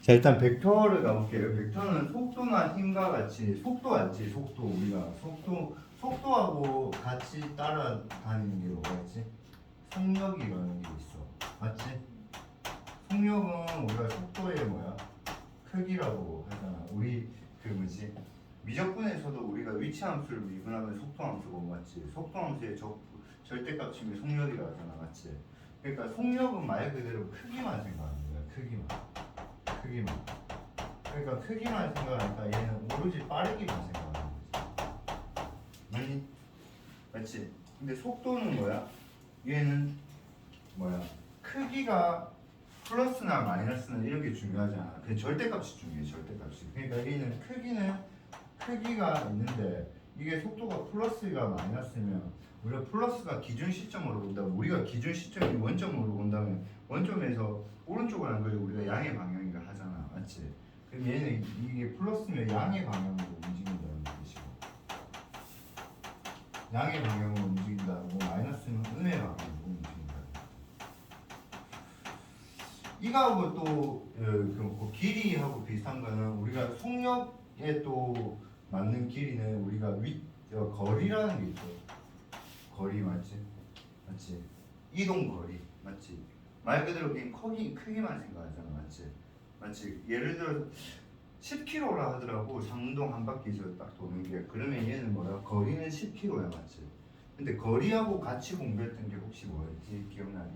자, 일단 벡터를 가볼게요. 벡터는 속도나 힘과 같이 속도 알지? 속도 우리가 속도하고 같이 따라다니는 게 뭐가 있지? 속력이라는 게 있어. 맞지? 속력은 우리가 속도의 뭐야? 크기라고 하잖아. 우리 그 뭐지? 미적분에서도 우리가 위치함수를 미분하면 속도함수고 맞지? 속도함수의 절대값이 속력이라고 하잖아. 맞지? 그러니까 속력은 말 그대로 크기만 생각하는 거야. 크기만. 그러니까 크기만 생각하니까 얘는 오로지 빠르기만 생각하는 거지. 아니? 맞지? 근데 속도는 뭐야? 얘는 뭐야? 크기가 플러스나 마이너스는 이런 게 중요하잖아. 그 절대값이 중요해. 절대값이. 그러니까 얘는 크기가 있는데 이게 속도가 플러스가 마이너스면 우리가 플러스가 기준 시점으로 본다면 우리가 기준 시점이 원점으로 본다면 원점에서 오른쪽으로 하는 걸 우리가 양의 방향이라 하잖아. 맞지? 그럼 얘는 이게 플러스면 양의 방향으로 움직인다는 뜻이고 양의 방향으로 움직인다고 마이너스는 음의 방향으로 움직인다. 이거하고 또 그 길이하고 비슷한 거는 우리가 속력에 또 맞는 길이는 우리가 거리라는 게 있죠. 거리 맞지? 이동 거리 맞지? 말 그대로 그냥 크기만 생각하잖아. 맞지? 예를 들어 10km라 하더라고. 상동 한 바퀴에서 딱 도는 게. 그러면 얘는 뭐야? 거리는 10km야. 맞지? 근데 거리하고 같이 공부했던 게 혹시 뭐였지? 기억나니?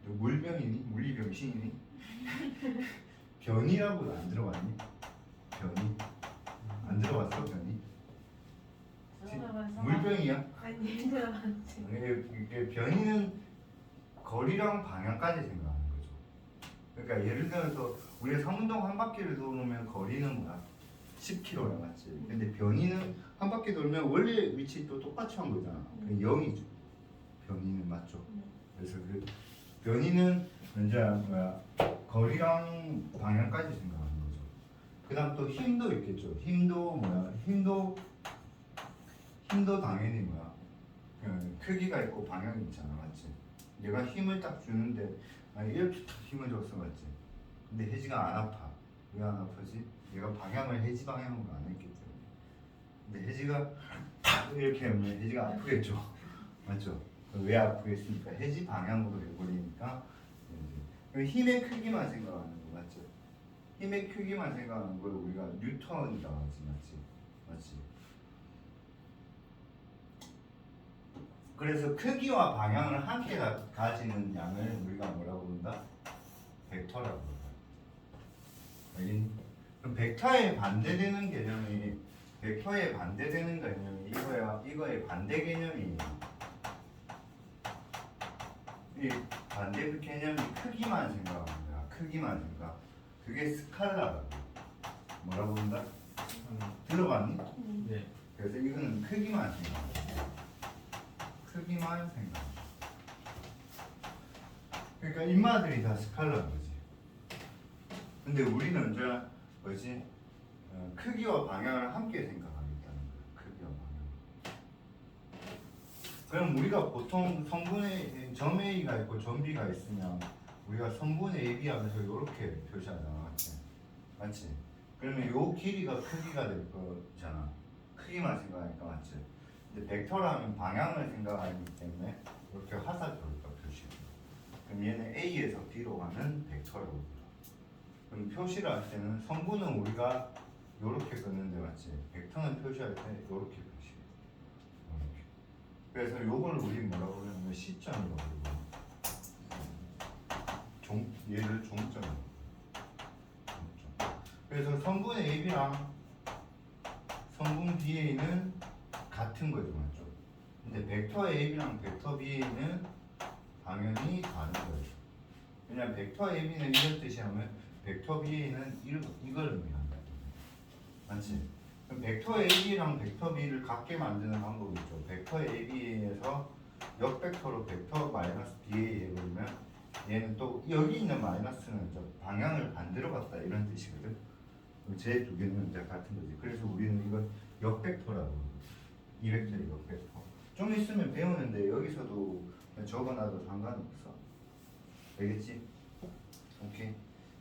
너 물병이니? 물리병신이니? 변이라고도 안 들어봤니? 변이? 안 들어봤어? 변이? 들어가면서 물병이야? 아니 들어갔지. 이게 변이는 거리랑 방향까지 생각하는 거죠. 그러니까 예를 들어서 우리가 삼운동 한 바퀴를 돌면 거리는 뭐야? 10km야 맞지? 근데 변이는 한 바퀴 돌면 원래 위치 또 똑같이 한 거잖아. 그 0이죠. 변이는 맞죠? 그래서 그 변이는 먼저 뭐야? 거리랑 방향까지 생각하는 거죠. 그다음 또 힘도 있겠죠. 힘도 뭐야? 힘도 당연히 뭐야? 크기가 있고 방향이 있잖아, 맞지? 얘가 힘을 딱 주는데 이렇게 딱 힘을 줬어, 맞지? 근데 해지가 안 아파. 왜 안 아프지? 얘가 방향을 해지 방향으로 안 했기 때문에. 근데 해지가 탁 이렇게 하면 해지가 아프겠죠, 맞죠? 왜 아프겠습니까? 해지 방향으로 해버리니까. 힘의 크기만 생각하는 거 맞죠? 힘의 크기만 생각하는 걸 우리가 뉴턴이라고 하지, 맞지? 그래서 크기와 방향을 함께 가지는 양을 우리가 뭐라고 부른다? 벡터라고 부른다. 알겠니? 그럼 벡터에 반대되는 개념이 이거야. 이거의 반대 개념이 이 반대 개념이 크기만 생각하는 거야. 크기만 생각. 그게 스칼라라고. 뭐라고 부른다? 들어봤니? 네. 그래서 이거는 크기만 생각. 그러니까 인마들이 다 스칼라인 거지. 근데 우리는 이제 뭐지? 크기와 방향을 함께 생각하겠다는 거야. 크기와 방향. 그럼 우리가 보통 성분의 점 A가 있고 점 B가 있으면 우리가 성분의 AB 하면서 이렇게 표시하잖아. 맞지? 그러면 요 길이가 크기가 될 거잖아. 크기만 생각하니까 맞지? 근데 벡터라면 방향을 생각하기 때문에 이렇게 화살표를 표시해. 그럼 얘는 A에서 B로 가는 벡터라고 불러. 그럼 표시를 할 때는 성분은 우리가 이렇게 긋는데 맞지? 벡터는 표시할 때 이렇게 표시해. 이렇게. 그래서 요걸 우리 뭐라고 그러냐면 시점이라고 부르고 얘를 종점이라고. 그래서 성분 AB랑 성분 BA는 같은 거죠, 맞죠? 근데 벡터 AB랑 벡터 BA는 방향이 다른 거예요. 왜냐면 벡터 AB는 이런 뜻이라면 벡터 BA는 이걸 의미한다. 맞지? 그럼 벡터 AB랑 벡터 B를 같게 만드는 방법이 있죠. 벡터 AB에서 역벡터로 벡터 마이너스 BA 해버리면 얘는 또 여기 있는 마이너스는 방향을 반대로 갔다 이런 뜻이거든. 제 두 개는 이제 같은 거지. 그래서 우리는 이걸 역벡터라고. 이 벡터의 역벡터. 좀 있으면 배우는데 여기서도 적어놔도 상관없어. 알겠지?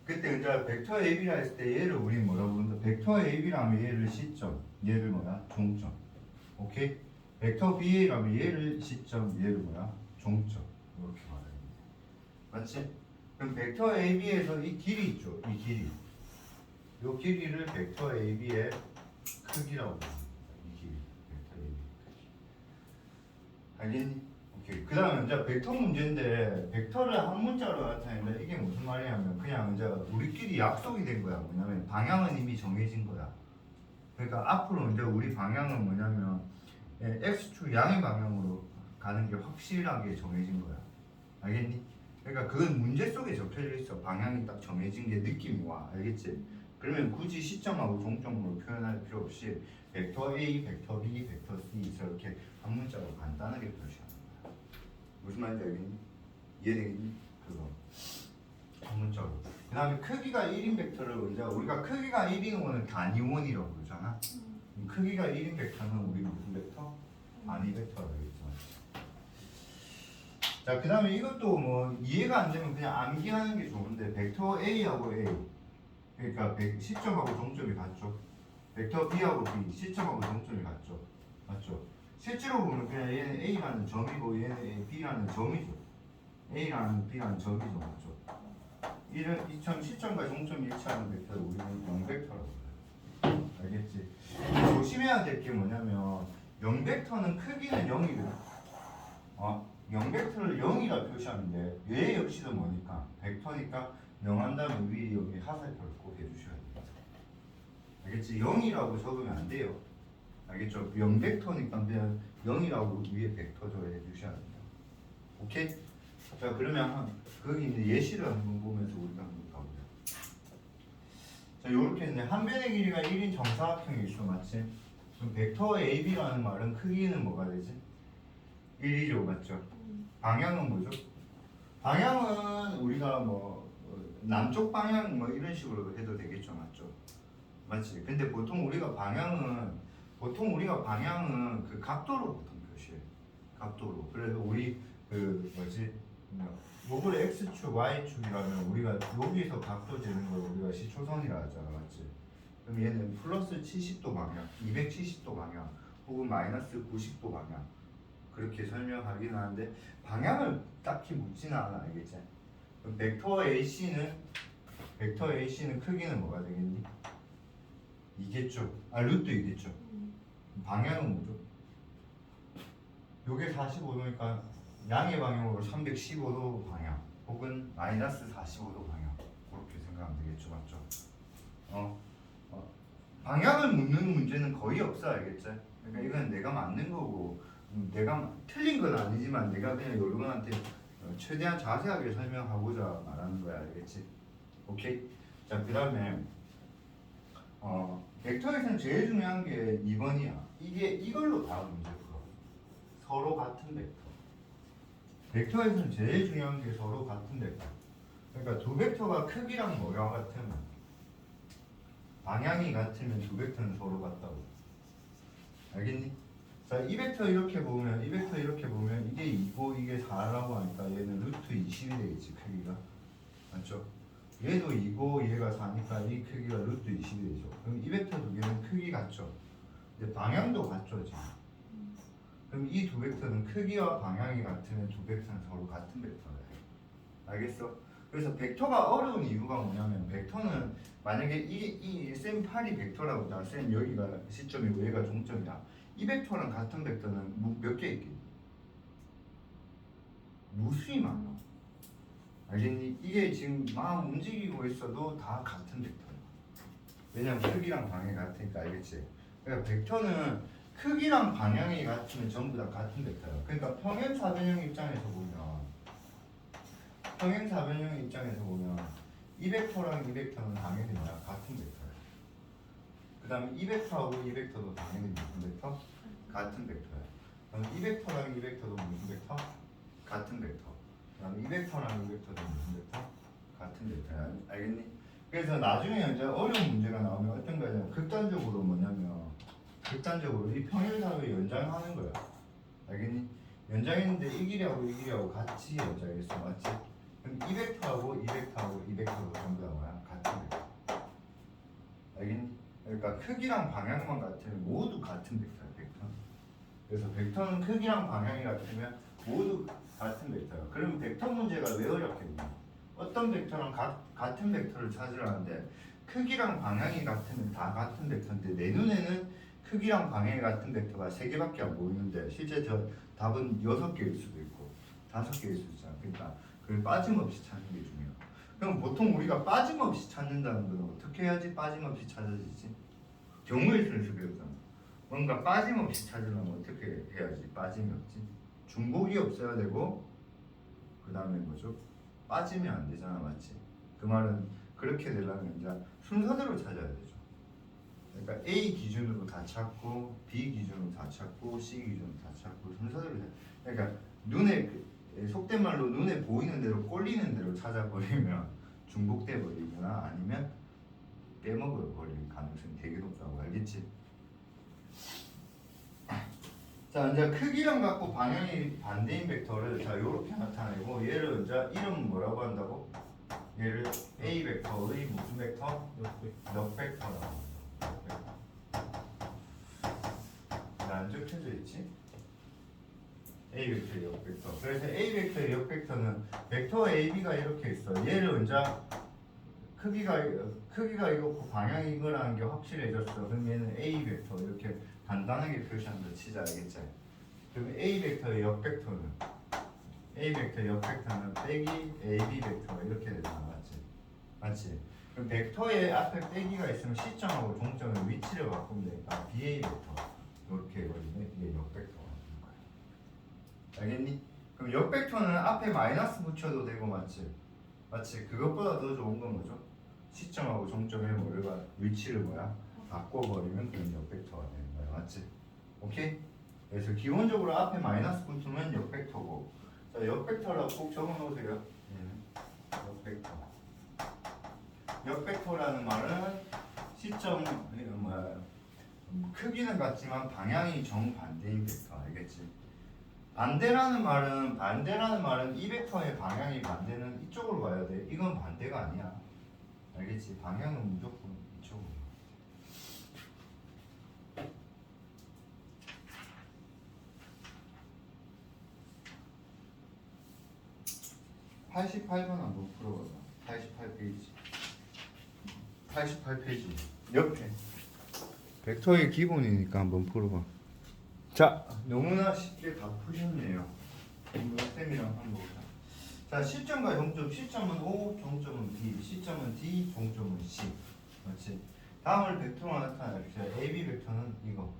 그때 이제 벡터 AB라 했을 때 얘를 우리 뭐라고 부른다? 벡터 AB라면 얘를 시점, 얘를 뭐야? 종점. 오케이? 벡터 BA라면 얘를 시점, 얘를 뭐야? 종점. 이렇게 말해야 돼. 맞지? 그럼 벡터 AB에서 이 길이 있죠? 이 길이. 이 길이를 벡터 AB의 크기라고 부릅니다. 이 길이. 벡터 AB 크기. 알겠니? 오케이. 그 다음에 이제 벡터 문제인데 벡터를 한 문자로 나타내는데 이게 무슨 말이냐면 그냥 이제 우리끼리 약속이 된 거야. 뭐냐면 방향은 이미 정해진 거야. 그러니까 앞으로 이제 우리 방향은 뭐냐면 x축 양의 방향으로 가는 게 확실하게 정해진 거야. 알겠니? 그러니까 그건 문제 속에 적혀져 있어. 방향이 딱 정해진 게 느낌이 와. 알겠지? 그러면 굳이 시점하고 종점으로 표현할 필요 없이 벡터 A, 벡터 B, 벡터 C 이렇게 한 문자로 간단하게 표시하는 거야. 무슨 말인지 알겠니? 이해되겠니? 그거 한 문자로. 그 다음에 크기가 1인 벡터를 이제 우리가 크기가 1인 거는 단위원이라고 그러잖아. 크기가 1인 벡터는 우리 무슨 벡터? 단위 벡터라고 했죠. 자, 그 다음에 이것도 뭐 이해가 안 되면 그냥 암기하는 게 좋은데 벡터 A하고 A 그러니까 시점하고 종점이 같죠. 벡터 B하고 B 시점하고 종점이 같죠. 맞죠? 실제로 보면 그냥 얘는 A라는 점이고 얘는 B라는 점이죠. A라는 B라는 점이죠. 맞죠? 이런 이점 시점과 종점이 일치하는 벡터를 우리는 영벡터라고 해요. 알겠지? 조심해야 될 게 뭐냐면 영벡터는 크기는 0이거든. 0벡터를 0이라 표시하면 돼. 얘 역시도 뭐니까 벡터니까 0 한다면 위에 여기 하살표를 꼭 해주셔야 돼요. 알겠지? 0이라고 적으면 안 돼요. 알겠죠? 0벡터니까 그냥 0이라고 위에 벡터적으로 해주셔야 돼요. 오케이? 자, 그러면 거기 이제 예시를 한번 보면서 우리가 한번 가보자. 자, 요렇게 이제 한 변의 길이가 1인 정사각형이 있어, 맞지? 그럼 벡터 AB라는 말은 크기는 뭐가 되지? 1이죠, 맞죠? 방향은 뭐죠? 방향은 우리가 뭐 남쪽 방향 뭐 이런 식으로 해도 되겠죠, 맞죠? 맞지? 근데 보통 우리가 방향은 그 각도로 보통 표시해. 각도로. 그래서 우리 그 뭐지? 요걸 x축, y축이라면 우리가 여기서 각도 재는 걸 우리가 시초선이라 하잖아, 맞지? 그럼 얘는 플러스 70도 방향, 270도 방향, 혹은 마이너스 90도 방향 그렇게 설명하긴 하는데 방향을 딱히 묻지는 않아, 알겠지? 그럼 벡터 AC는 크기는 뭐가 되겠니? 이겠죠. 루트 이겠죠. 방향은 뭐죠? 요게 45도니까 양의 방향으로 315도 방향 혹은 마이너스 45도 방향 그렇게 생각하면 되겠죠, 맞죠? 방향을 묻는 문제는 거의 없어, 알겠지? 그러니까 이건 내가 맞는 거고 내가 틀린 건 아니지만 내가 그냥 여러분한테 최대한 자세하게 설명하고자 말하는 거야, 알겠지? 오케이? 자, 그 다음에 벡터에서는 제일 중요한 게 2번이야. 이걸로 다 문제 풀어. 서로 같은 벡터. 벡터에서는 제일 중요한 게 서로 같은 벡터. 그러니까 두 벡터가 크기랑 뭐가 같으면 방향이 같으면 두 벡터는 서로 같다고. 알겠니? 자, 이 벡터 이렇게 보면 이게 2고 이게 4라고 하니까 얘는 루트 20이 되겠지, 크기가. 맞죠? 얘도 2고 얘가 4니까 이 크기가 루트 20이 되죠. 그럼 이 벡터 두 개는 크기 같죠? 근데 방향도 같죠, 지금. 그럼 이 두 벡터는 크기와 방향이 같으면 두 벡터는 서로 같은 벡터예요. 알겠어? 그래서 벡터가 어려운 이유가 뭐냐면 벡터는 만약에 이 쌤8이 벡터라고 자, 쌤 여기가 시점이고 얘가 종점이야. 이 벡터랑 같은 벡터는 몇 개 있겠니? 무수히 많아. 알겠니? 이게 지금 막 움직이고 있어도 다 같은 벡터야. 왜냐면 크기랑 방향이 같으니까, 알겠지? 그러니까 벡터는 크기랑 방향이 같으면 전부 다 같은 벡터야. 그러니까 평행사변형 입장에서 보면 이 벡터랑 이 벡터는 당연히 뭐야? 같은 벡터야. 그 다음에 이 벡터하고 이 벡터도 당연히 무슨 벡터? 같은 벡터야. 그럼 이 벡터랑 이 벡터도 무슨 벡터? 같은 벡터. 그 다음에 이 벡터랑 이 벡터도 무슨 벡터? 같은 벡터야. 알겠니? 그래서 나중에 이제 어려운 문제가 나오면 어떤 거냐면 극단적으로 이 평행사를 연장하는 거야. 알겠니? 연장했는데 이 길이하고 이 길이하고 같이 연장했어, 맞지? 그럼 이 벡터하고 이 벡터하고 이 벡터도 전부 다 뭐야? 그러니까 크기랑 방향만 같으면 모두 같은 벡터야 벡터. 그래서 벡터는 크기랑 방향이 같으면 모두 같은 벡터야. 그럼 벡터 문제가 왜 어렵겠냐? 어떤 벡터랑 같은 벡터를 찾으라는데 크기랑 방향이 같으면 다 같은 벡터인데 내 눈에는 크기랑 방향이 같은 벡터가 3개밖에 안 보이는데 실제 저 답은 6개일 수도 있고 5개일 수도 있잖아. 그러니까 그걸 빠짐없이 찾는 게 중요해. 그럼 보통 우리가 빠짐없이 찾는다는 건 어떻게 해야지 빠짐없이 찾아지지? 경우의 순수 배우잖아. 뭔가 빠짐없이 찾으려면 어떻게 해야지 빠짐이 없지? 중복이 없어야 되고 그 다음에 뭐죠? 빠지면 안 되잖아, 맞지? 그 말은 그렇게 되려면 이제 순서대로 찾아야 되죠. 그러니까 A 기준으로 다 찾고 B 기준으로 다 찾고 C 기준으로 다 찾고 순서대로 그러니까 눈에 속된 말로 눈에 보이는 대로 꼴리는 대로 찾아버리면 중복돼 버리거나 아니면 빼먹어 버릴 가능성이 되게 높다고 알겠지? 자 이제 크기랑 같고 방향이 반대인 벡터를 자 이렇게 나타내고 얘를 이제 이름 뭐라고 한다고? 얘를 A 벡터의 무슨 벡터? 역 벡터라고. 안 적혀져 있지? A 벡터의 역 벡터. 그래서 A 벡터의 역 벡터는 벡터 AB가 이렇게 있어. 얘를 이제 크기가 이거고 방향이 이거라는 게 확실해졌어. 그럼 얘는 A 벡터 이렇게 간단하게 표시한다 치자 알겠지? 그럼 A 벡터의 역 벡터는 빼기 AB 벡터 이렇게 되잖아, 맞지? 맞지? 그럼 벡터의 앞에 빼기가 있으면 시점하고 종점의 위치를 바꾸면 되니까 BA 벡터 이렇게 해버리면 이게 역 벡터가 되는 거야. 알겠니? 그럼 역 벡터는 앞에 마이너스 붙여도 되고 맞지? 맞지? 그것보다 더 좋은 건 뭐죠? 시점하고 종점의 뭐를 위치를 바꿔버리면 그건 역 벡터가 되는 거야, 맞지? 오케이? 그래서 기본적으로 앞에 마이너스 붙으면 역 벡터고, 자, 역 벡터라고 꼭 적어놓으세요. 역 벡터. 역 벡터라는 말은 시점 크기는 같지만 방향이 정반대인 벡터 알겠지? 반대라는 말은 이 벡터의 방향이 반대는 이쪽으로 가야 돼. 이건 반대가 아니야. 알겠지? 방향은 무조건 이쪽으로. 88번 한번 풀어봐봐. 88페이지. 88페이지 옆에 벡터의 기본이니까 한번 풀어봐. 자, 너무나 쉽게 다 푸셨네요. 쌤이랑 한번 보자. 자, 시점과 종점. 시점은 O, 종점은 B. 시점은 D, 종점은 C. 맞지? 다음을 벡터로 나타내봅시다. AB 벡터는 이거.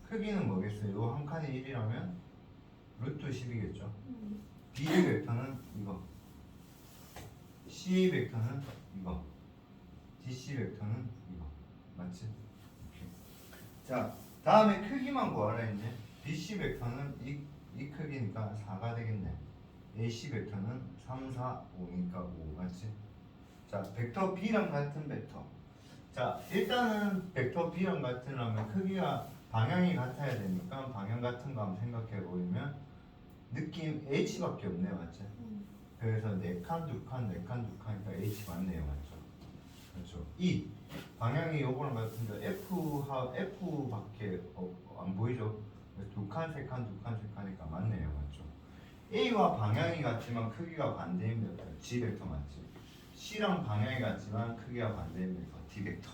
크기는 뭐겠어요? 이거 한 칸이 1이라면 루트 10이겠죠? B 벡터는 이거. C 벡터는 이거. DC 벡터는 이거. 맞지? 오케이. 자, 다음에 크기만 구하라 했네. BC 벡터는 이 크기니까 4가 되겠네. AC 벡터는 3, 4, 5니까 5 맞지? 자, 벡터 B랑 같은 벡터. 자, 일단은 벡터 B랑 같으려면 크기가 방향이 같아야 되니까 방향 같은 거 한번 생각해 보면 느낌 H밖에 없네 맞지? 그래서 4칸, 2칸, 4칸, 2칸이니까 H 맞네요 맞죠? 그렇죠. E 방향이 요거랑 같은데 F밖에 안 보이죠? 2칸, 3칸, 2칸, 3칸이니까 맞네요 맞죠? A와 방향이 같지만 크기가 반대인 벡터 G 벡터 맞지? C랑 방향이 같지만 크기가 반대인 벡터 D 벡터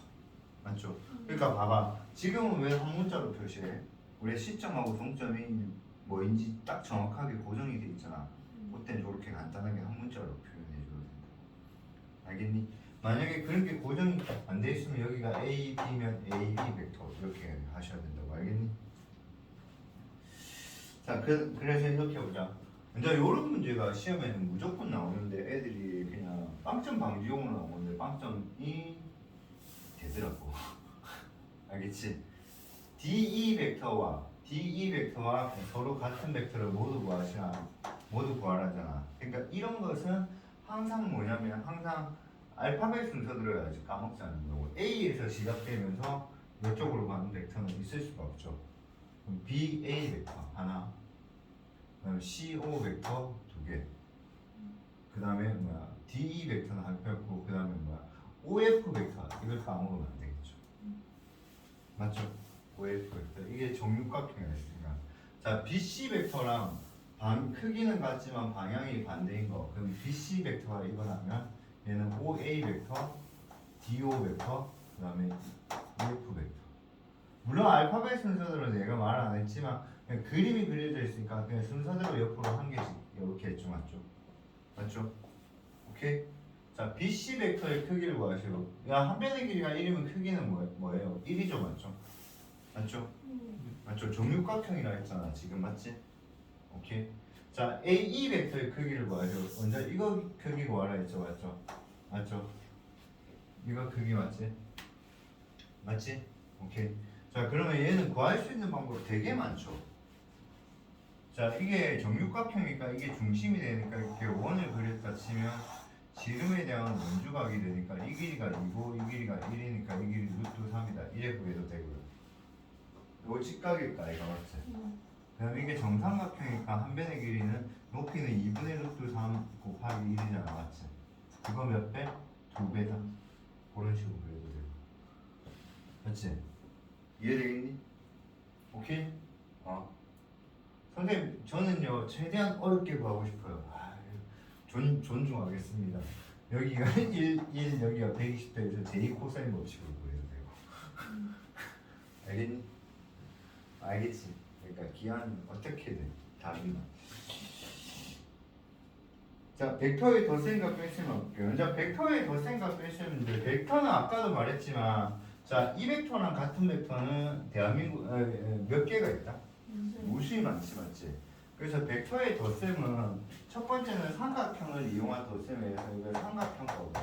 맞죠? 그러니까 봐봐 지금은 왜 한 문자로 표시해? 우리 시점하고 종점이 뭐인지 딱 정확하게 고정이 돼 있잖아. 그때는 이렇게 간단하게 한 문자로 표현해 줘도 된다. 알겠니? 만약에 그런 게 고정이 안 돼 있으면 여기가 A, B면 A, B 벡터 이렇게 하셔야 된다고 알겠니? 자, 그래서 이렇게 보자. 이제 이런 문제가 시험에는 무조건 나오는데 애들이 그냥 빵점 방지용으로 나오는데 빵점이 되더라고. 알겠지? DE 벡터와 서로 같은 벡터를 모두 구하라잖아. 그러니까 이런 것은 항상 뭐냐면 항상 알파벳 순서대로 해야지 까먹자는 거고 A에서 시작되면서 이쪽으로 가는 벡터는 있을 수가 없죠. 그럼 BA 벡터 하나, 그다음에 CO 벡터 두 개, 그다음에 DE 벡터는 한 표 있고 그다음에 OF 벡터 이걸 까먹으면 안 되겠죠. 맞죠? OF 벡터 이게 정육각형이라 했으니까 자 BC 벡터랑 크기는 같지만 방향이 반대인 거 그럼 BC 벡터가 이거라면 얘는 OA 벡터, DO 벡터 그 다음에 EF 벡터 물론 알파벳 순서대로 내가 말 안 했지만 그냥 그림이 그려져 있으니까 그냥 순서대로 옆으로 한 개씩 이렇게 했죠 맞죠? 맞죠? 오케이? 자 BC 벡터의 크기를 구하시오 야한 변의 길이가 1이면 크기는 뭐예요? 1이죠 맞죠? 맞죠? 맞죠? 정육각형이라 했잖아 지금 맞지? 오케이 자 AE 벡터의 크기를 구하시오 먼저 이거 크기 구하라 했죠 맞죠? 맞죠? 이거 크기 맞지? 맞지? 오케이 자 그러면 얘는 구할 수 있는 방법 되게 많죠 자 이게 정육각형이니까 이게 중심이 되니까 이렇게 원을 그렸다 치면 지름에 대한 원주각이 되니까 이 길이가 2고 이 길이가 1이니까 이 길이 루트 3이다 이래 구해도 되고요 이거 직각일까 이거 맞지? 그 다음에 이게 정삼각형이니까 한 변의 길이는 높이는 2분의 루트 3 곱하기 1이잖아 맞지? 그거 몇 배? 2배다 그런 식으로 그려도 되고 맞지? 이해되겠니? 오케이? 선생님 저는요 최대한 어렵게 구하고 싶어요 존중하겠습니다 여기가 1 여기가 120도에서 제2 코사인 법칙으로 구해도 되고 알겠니? 알겠지? 그러니까 기한 어떻게든 답이 자 벡터의 덧셈과 뺄셈을 볼게요 자 벡터의 덧셈과 뺄셈인데 벡터는 아까도 말했지만 자 이 벡터랑 같은 벡터는 대한민국 몇 개가 있다? 무수히 많지 맞지? 그래서 벡터의 덧셈은 첫 번째는 삼각형을 이용한 덧셈에서 이걸 삼각형 거고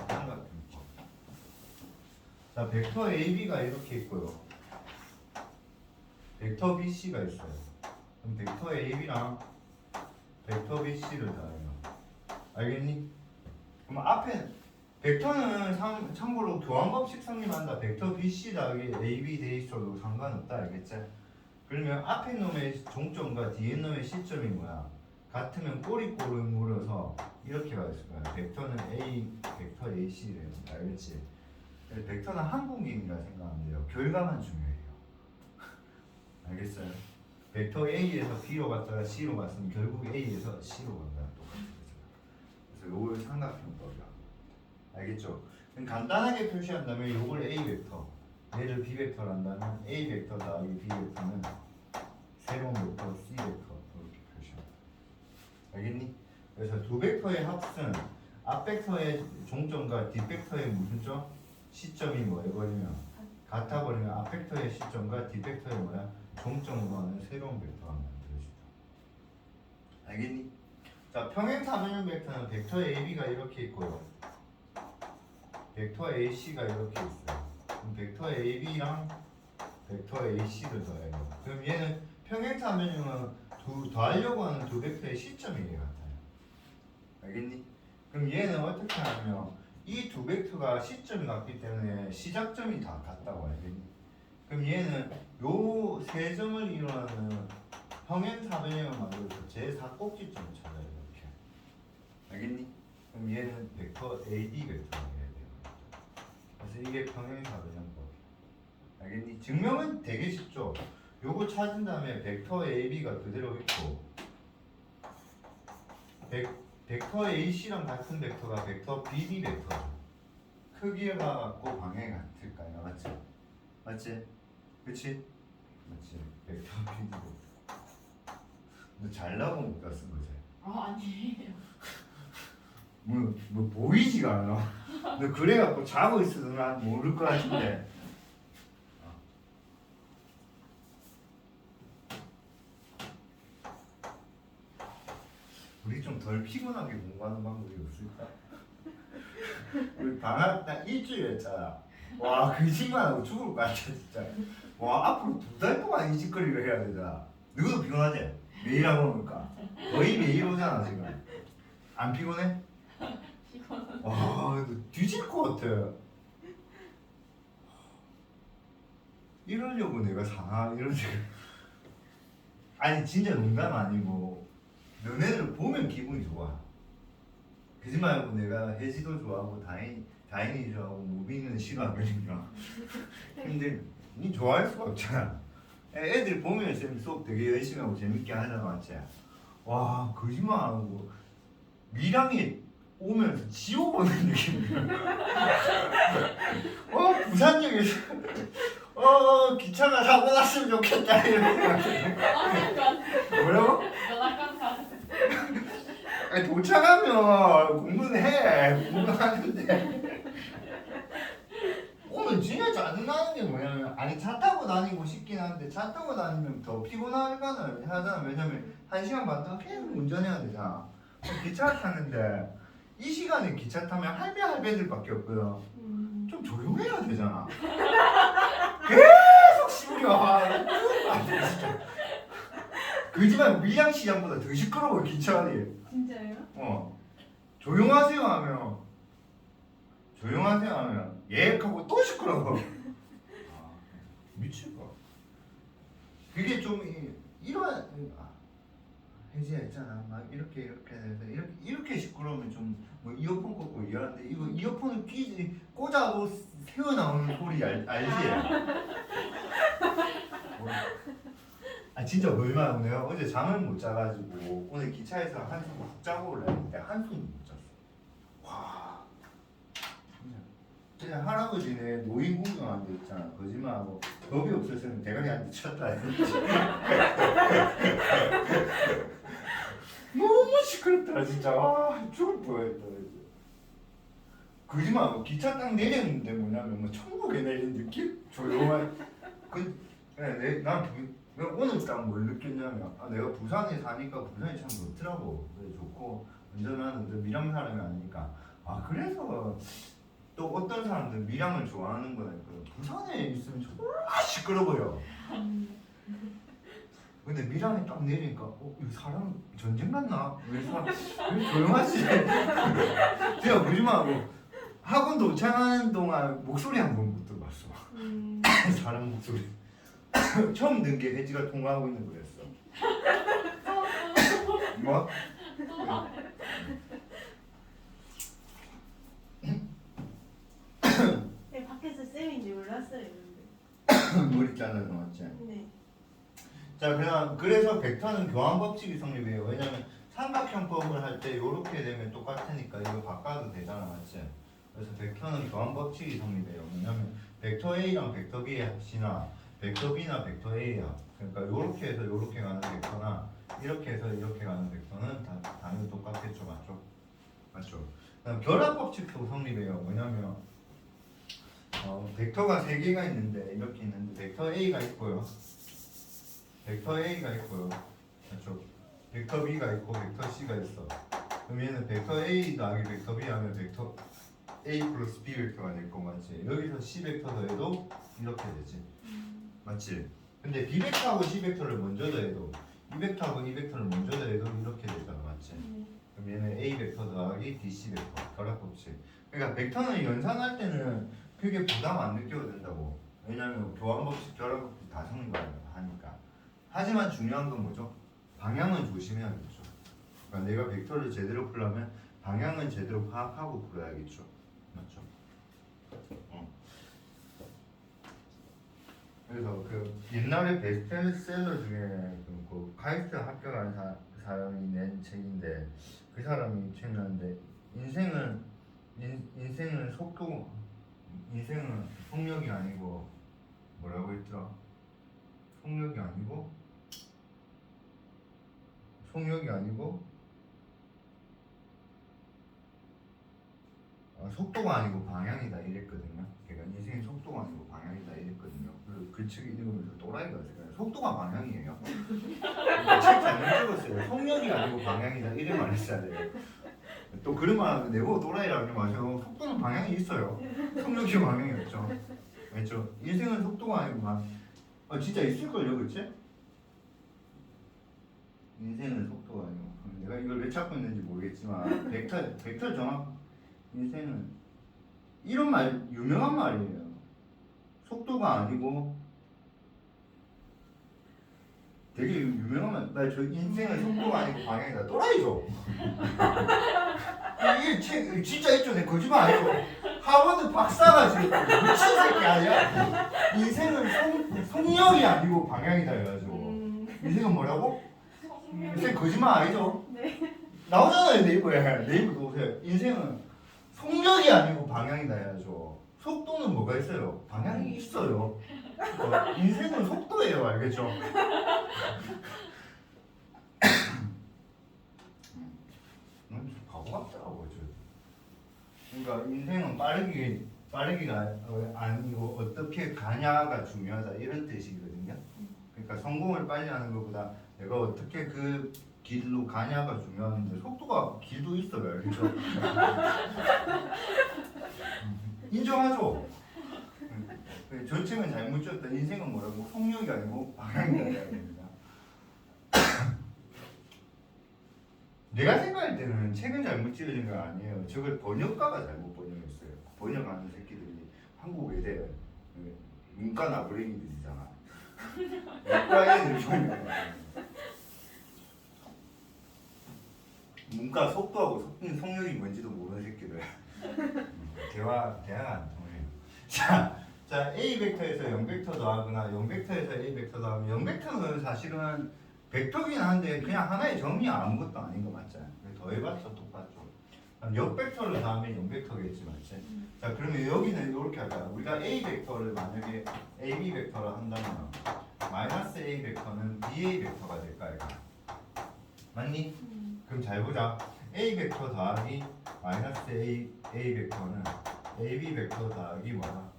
삼각형 거. 자 벡터 AB가 이렇게 있고요 벡터 BC가 있어요 그럼 벡터 AB랑 벡터 BC를 더해요 알겠니? 그럼 앞에 벡터는 참고로 교환법칙 성립한다. 벡터 BC 더하기 AB 돼 있어도 상관없다. 알겠지? 그러면 앞에 놈의 종점과 뒤에 놈의 시점이 뭐야? 같으면 꼬리꼬리 물어서 이렇게 가있을 거야. 벡터는 A, 벡터 AC래요. 알겠지? 벡터는 항공기니까 생각하면 돼요. 결과만 중요해요. 알겠어요? 벡터 A에서 B로 갔다가 C로 갔으면 결국 A에서 C로 간다. 똑같은 거죠. 그래서 요걸 삼각형법이야. 알겠죠? 그럼 간단하게 표시한다면 요걸 A 벡터 얘를 B 벡터로 한다면 A 벡터 더하기 B 벡터는 새로운 벡터 C 벡터 이렇게 표시합니다. 알겠니? 그래서 두 벡터의 합은 앞 벡터의 종점과 뒷 벡터의 무슨 점? 시점이 뭐해 버리면 같아 버리면 앞 벡터의 시점과 뒷 벡터의 뭐야? 종점으로 하는 새로운 벡터가 만들어진다. 알겠니? 자 평행사변형 벡터는 벡터 AB가 이렇게 있고요. 벡터 AC가 이렇게 있어요. 그럼 벡터 AB랑 벡터 AC를 더해요. 그럼 얘는 평행사변형은 더하려고 하는 두 벡터의 시점이 같아요. 알겠니? 그럼 얘는 어떻게 하냐면 이 두 벡터가 시점이 같기 때문에 시작점이 다 같다고 알겠니? 그럼 얘는 요 세 점을 이루는 평행사변형을 만들어서 제4꼭지점을 찾아요. 이렇게. 알겠니? 그럼 얘는 벡터 AD 벡터예요. 그래서 이게 평행사변형법. 알겠니? 증명은 되게 쉽죠. 요거 찾은 다음에 벡터 AB가 그대로 있고 벡터 AC랑 같은 벡터가 벡터 BD 벡터죠. 크기가 같고 방향이 같을까요? 맞지? 맞지? 그치? 맞지? 벡터 BD 벡터. 너 잘나고 못 갔은 거지? 아니에요. 뭐 보이지가 않아. 너 그래갖고 자고 있어도 난 모를 것 같은데. 우리 좀 덜 피곤하게 공부하는 방법이 없을까? 우리 방학 딱 일주일했잖아. 와, 그 시간하고 죽을 것 같아 진짜. 와, 앞으로 2달 동안 이 짓거리를 해야 되잖아. 너도 피곤하지? 매일 하고 오니까 거의 매일 오잖아 지금. 안 피곤해? 와, 너 뒤질 것 같아. 이러려고 내가 이러지. 아니 진짜 농담 아니고 너네들 보면 기분이 좋아. 그지 말고 내가 혜지도 좋아하고 다인이 좋아하고 무비는 싫어하거든요. 근데 니 좋아할 수가 없잖아. 애들 보면 쌤 수업 되게 열심히 하고 재밌게 하잖아, 맞지? 와 거짓말하고 미랑이 오면서 지옥 오는 느낌이야. 부산역에서 기차가 사고 났으면 좋겠다 이런 생각. 뭐라고? 아니 도착하면 공부는 해. 공부하는데 오늘 진짜 짜증나는 게 뭐냐면 아니 차 타고 다니고 싶긴 한데 차 타고 다니면 더 피곤하거나 하잖아. 왜냐면 1시간 반 동안 계속 운전해야 되잖아. 기차를 탔는데 이 시간에 기차 타면 할배들밖에 없고요. 좀 조용해야 되잖아. 계속 시부려. 그지만 밀양시장보다 더 시끄러워 기차 안이. 진짜요? 조용하세요 하면 예약하고 또 시끄러워. 미칠까? 그게 좀 이런 혜지야 있잖아 막 이렇게 해서 이렇게 시끄러우면 좀 뭐 이어폰 꽂고 이해하는데 이거 이어폰을 꽂아도 새어 나오는 소리 알지? 진짜 얼마나 내가 어제 잠을 못 자가지고 오늘 기차에서 한숨 푹 자고 올라왔는데 한숨도 못 잤어. 와 진짜 할아버지네 노인 구경한 데 있잖아. 거짓말하고 법이 없었으면 대가리 한 대 쳤다 했지. 너무 시끄럽더라 진짜. 죽을 뻔했다. 거짓말하고 기차 딱 내렸는데 뭐냐면 뭐 천국에 내린 느낌? 조용한 난 오늘 딱 뭘 느꼈냐면 내가 부산에 사니까 부산이 참 좋더라고. 그래 좋고 운전하는데 밀양 사람이 아니니까 그래서 또 어떤 사람들 밀양을 좋아하는 거니까 부산에 있으면 졸라 시끄러워요. 근데 밀양에 딱 내리니까 이 사람 전쟁 났나? 왜 조용하지? 제가 거짓말하고 학원 도착하는 동안 목소리 한 번 못 들어봤어. 사람 목소리. 처음 듣는 게 혜지가 통화하고 있는 거였어. 뭐? 네, 밖에서 쌤인지 몰랐어요. 근데. 머리 잘라서 맞지? 네. 자 그래서 벡터는 교환 법칙이 성립해요. 왜냐면 삼각형법을 할 때 이렇게 되면 똑같으니까 이거 바꿔도 되잖아, 맞지? 그래서 벡터는 교환 법칙이 성립해요. 왜냐면 벡터 A랑 벡터 B의 합이나 벡터 B나 벡터 A야. 그러니까 이렇게 해서 이렇게 가는 벡터나 이렇게 해서 이렇게 가는 벡터는 다 당연히 똑같겠죠, 맞죠? 그다음 결합 법칙도 성립해요. 뭐냐면 벡터가 3개가 있는데 이렇게 있는데 벡터 A가 있고요. 맞죠? 벡터 B가 있고 벡터 C가 있어. 그럼 얘는 벡터 A 더하기 벡터 B 하면 벡터 A 플러스 B 벡터가 될 거 맞지? 여기서 C 벡터 더해도 이렇게 되지. 맞지? 근데 B 벡터하고 C 벡터를 먼저 더해도 이 벡터하고 이 벡터를 먼저 더해도 이렇게 되잖아, 맞지? 그럼 얘는 A 벡터 더하기 DC 벡터 결합 법칙. 그러니까 벡터는 연산할 때는 크게 부담 안 느껴도 된다고. 왜냐면 교환 법칙, 결합 법칙 다 성립하니까. 하지만 중요한 건 뭐죠? 방향은 조심해야겠죠. 그러니까 내가 벡터를 제대로 풀려면 방향은 제대로 파악하고 풀어야겠죠. 맞죠? 그래서 그 옛날에 베스트셀러 중에 그 카이스트 합격한 사람이 낸 책인데 그 사람이 책 냈는데 인생은 속력이 아니고 뭐라고 했더라? 속력이 아니고 속도가 아니고 방향이다 이랬거든요. 그러니까 인생의 속도가 아니고 방향이다 이랬거든요. 그리고 그 책이 읽으면서 또라이가 됐어요. 속도가 방향이에요. 책 잘못 적었어요. 속력이 아니고 방향이다 이래 말했어야 돼요. 또 그런 말 내고 또라이라고 하지 마세요. 속도는 방향이 있어요. 속력이 방향이 없죠. 맞죠? 인생은 속도가 아니고 진짜 있을걸요, 그치? 인생은 속도가 아니고 내가 이걸 왜 찾고 있는지 모르겠지만 벡터 정확 인생은 이런 말 유명한 말이에요. 속도가 아니고 되게 유명한 말. 저 인생은 속도가 아니고 방향이다. 또라이죠. 이게 진짜 있죠. 내 거짓말 아니고 하버드 박사가 지금 미친 새끼 아니야? 인생은 속력이 아니고 방향이다 해가지고 인생은 뭐라고? 인생 거짓말 아니죠? 네. 나오잖아요 네이버에. 네이버 보세요. 인생은 속력이 아니고 방향이다 해야죠. 속도는 뭐가 있어요? 방향이 있어요. 인생은 속도예요. 알겠죠? 바보 같더라고. 그러니까 인생은 빠르기가 아니고 어떻게 가냐가 중요하다 이런 뜻이거든요. 그러니까 성공을 빨리 하는 것보다 내가 어떻게 그 길로 가냐가 중요한데 속도가 길도 있어요. 알겠죠? 인정하죠? 저 책은 잘못 줬다. 인생은 뭐라고? 속력이 아니고 방향이다 해야 됩니다. 내가 생각할 때는 책은 잘못 지어진 거 아니에요. 저걸 번역가가 잘못 번역했어요. 번역하는 새끼들이 한국 외대 문과 나부랭이들이잖아. 문과 애들 문과 속도하고 속력이 뭔지도 모르는 새끼들. 대화가 안 통해요. 자 A 벡터에서 0벡터 더하거나 0벡터에서 A 벡터 더하면 0벡터는 사실은 벡터긴 한데 그냥 하나의 점이 아무것도 아닌 거 맞잖아요. 더해봤자 똑같죠. 역 벡터를 더하면 0벡터겠지 맞지? 자 그러면 여기는 이렇게 할까요? 우리가 A 벡터를 만약에 AB 벡터를 한다면 마이너스 A 벡터는 BA 벡터가 될까 이거 맞니? 그럼 잘 보자. A 벡터 더하기 마이너스 A 벡터는 AB 벡터 더하기 뭐야?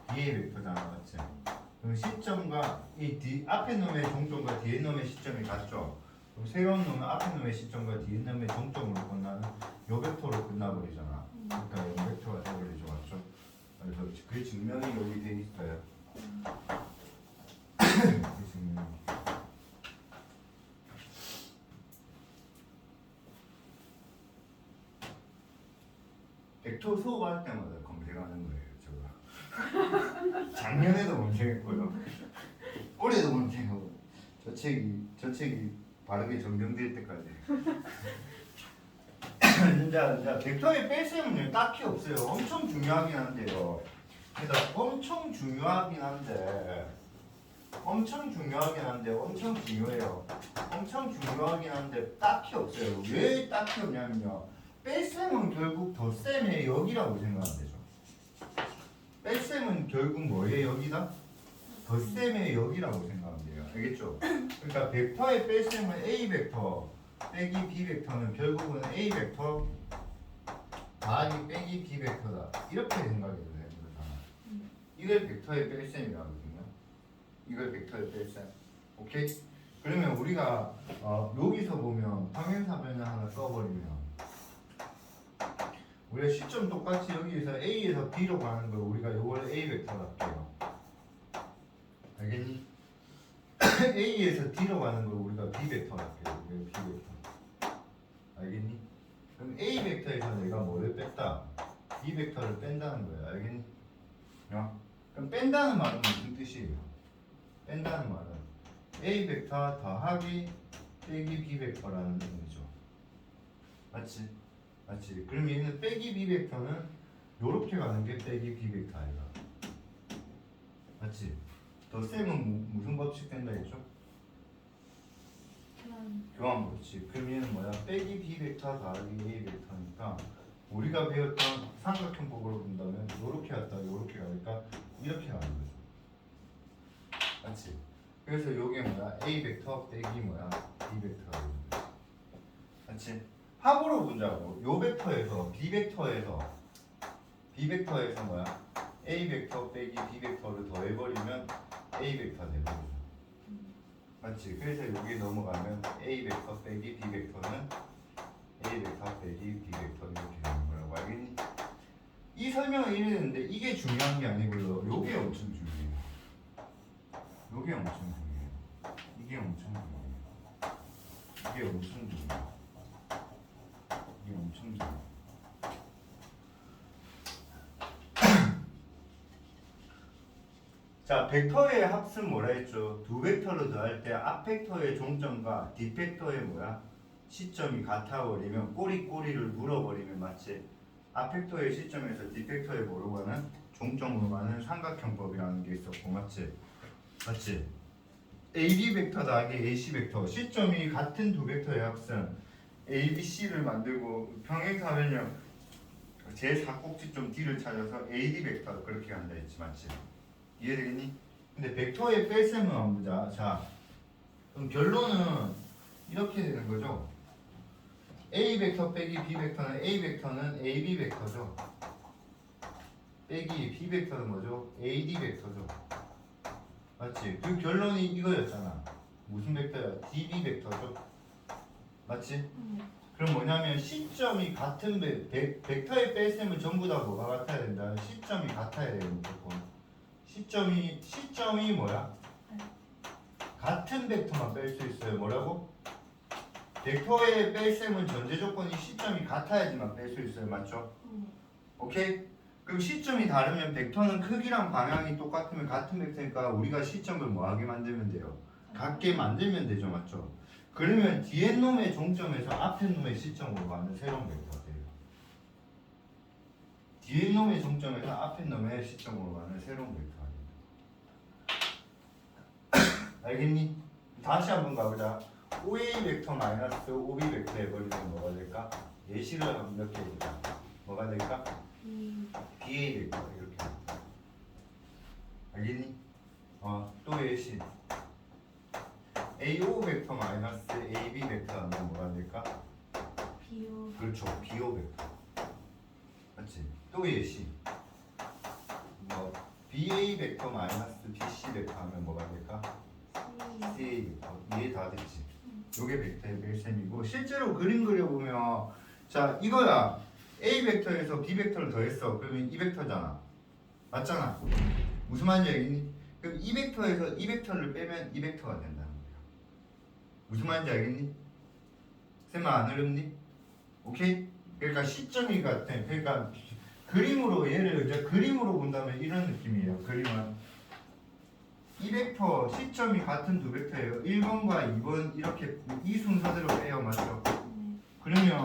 BA 벡터잖아 맞지? 그럼 시점과 이 앞에 놈의 종점과 뒤에 놈의 시점이 같죠? 그럼 새로운 놈은 앞에 놈의 시점과 뒤에 놈의 종점으로 끝나는 요 벡터로 끝나버리잖아. 그러니까 이 벡터가 돼버리죠 맞죠? 그래서 그 증명이 여기 돼 있어요. 그 증명이. 벡터 수업할 때마다 검색하는 거예요 저거. 작년에도 검색했고요. 올해도 검색하고 저 책이 바르게 정정될 때까지. 진짜 벡터의 뺄셈은 딱히 없어요. 엄청 중요하긴 한데요. 그래서 엄청 중요하긴 한데 엄청 중요해요. 엄청 중요하긴 한데 딱히 없어요. 왜 딱히 없냐면요. 뺄셈은 결국 덧셈의 역이라고 생각하면 되죠. 뺄셈은 결국 뭐의 역이다? 덧셈의 역이라고 생각하면 돼요. 알겠죠? 그러니까 벡터의 뺄셈은 A 벡터 빼기 B 벡터는 결국은 A 벡터 더하기 빼기 B 벡터다. 이렇게 생각해도 되는 거잖아. 이걸 벡터의 뺄셈이라거든요. 이걸 벡터의 뺄셈. 오케이? 그러면 우리가 여기서 보면 평행사변을 하나 써버리면 우리가 시점 똑같이 여기에서 A에서 B로 가는 걸 우리가 이걸 A 벡터로 할게요. 알겠니? A에서 D로 가는 걸 우리가 B 벡터로 할게요. B 벡터. 알겠니? 그럼 A 벡터에서 내가 뭐를 뺐다? B 벡터를 뺀다는 거야. 알겠니? 그럼 뺀다는 말은 무슨 뜻이에요? 뺀다는 말은 A 벡터 더하기 빼기 B 벡터라는 의미죠. 맞지? 맞지? 그럼 얘는 빼기 B 벡터는 요렇게 가는 게 빼기 B 벡터 아이가. 맞지? 덧셈은 무슨 법칙 된다 했죠? 교환 법칙. 그럼 얘는 뭐야? 빼기 B 벡터 더하기 A 벡터니까 우리가 배웠던 삼각형법으로 본다면 요렇게 갔다가 요렇게 가니까 이렇게 가는 거죠. 맞지? 그래서 요게 뭐야? A 벡터 빼기 뭐야? B 벡터가 되는 거야. 맞지? 합으로 본다고. 요 벡터에서 B 벡터에서 뭐야? A 벡터 빼기 B 벡터를 더해버리면 A 벡터 되거든요. 맞지? 그래서 여기 넘어가면 A 벡터 빼기 B 벡터는 A 벡터 빼기 B 벡터 이렇게 되는 거라고 알겠니? 이 설명을 이랬는데 이게 중요한 게 아니고요. 요게 엄청 중요해요. 요게 엄청 중요해요. 이게 엄청 중요해요. 이게 엄청 중요해요. 이게 엄청 중요해요. 자, 벡터의 합은 뭐라 했죠? 두 벡터를 더할 때 앞 벡터의 종점과 뒷 벡터의 뭐야? 시점이 같아버리면 꼬리를 물어버리면 마치 앞벡터의 시점에서 D벡터의 뭐로 가는 종점으로 가는 삼각형법이라는 게 있었고 맞지? AB 벡터 더하기 AC 벡터 시점이 같은 두 벡터의 합성 ABC를 만들고 평행사면요 제 4꼭지점 D를 찾아서 AD 벡터 그렇게 간다 했지 맞지? 이해되겠니? 근데 벡터의 뺄셈을 한번 보자. 자 그럼 결론은 이렇게 되는 거죠. A 벡터 빼기 B 벡터는 A 벡터는 AB 벡터죠. 빼기 B 벡터는 뭐죠? AD 벡터죠. 맞지? 그 결론이 이거였잖아. 무슨 벡터야? DB 벡터죠. 맞지? 그럼 뭐냐면 시점이 같은 벡터의 뺄셈은 전부 다 뭐가 같아야 된다? 시점이 같아야 돼요. 무조건. 시점이 뭐야? 같은 벡터만 뺄 수 있어요. 뭐라고? 벡터의 뺄셈은 전제 조건이 시점이 같아야지만 뺄 수 있어요. 맞죠? 오케이? 그럼 시점이 다르면 벡터는 크기랑 방향이 똑같으면 같은 벡터니까 우리가 시점을 뭐하게 만들면 돼요? 같게 만들면 되죠. 맞죠? 그러면 뒤에 놈의 종점에서 앞에 놈의 시점으로 가는 새로운 벡터가 돼요. 뒤에 놈의 종점에서 앞에 놈의 시점으로 가는 새로운 벡터가 됩니다. 알겠니? 다시 한번 가보자. OA 벡터 마이너스 OB 벡터 해버리면 뭐가 될까? 예시를 한번 몇 개 해보자. 뭐가 될까? BA 벡터 이렇게. 알겠니? 또 예시. AO 벡터 마이너스 AB 벡터 하면 뭐가 될까? 비오. 그렇죠. BO 벡터. 맞지? 또 예시. BA 벡터 마이너스 BC 벡터 하면 뭐가 될까? CA 벡터. 이해 다 됐지? 요게 벡터의 뺄셈이고 실제로 그림 그려보면 자 이거야. A 벡터에서 B 벡터를 더했어. 그러면 이 벡터잖아. 맞잖아. 무슨 말인지 알겠니? 그럼 이 벡터에서 이 벡터를 빼면 이 벡터가 된다는 거야. 무슨 말인지 알겠니? 쌤아 안 어렵니? 오케이? 그러니까 시점이 같아. 그러니까 그림으로 얘를 이제 그림으로 본다면 이런 느낌이에요. 그림은 이 벡터 시점이 같은 두 벡터예요. 1번과 2번 이렇게 이 순서대로 빼요. 맞죠? 그러면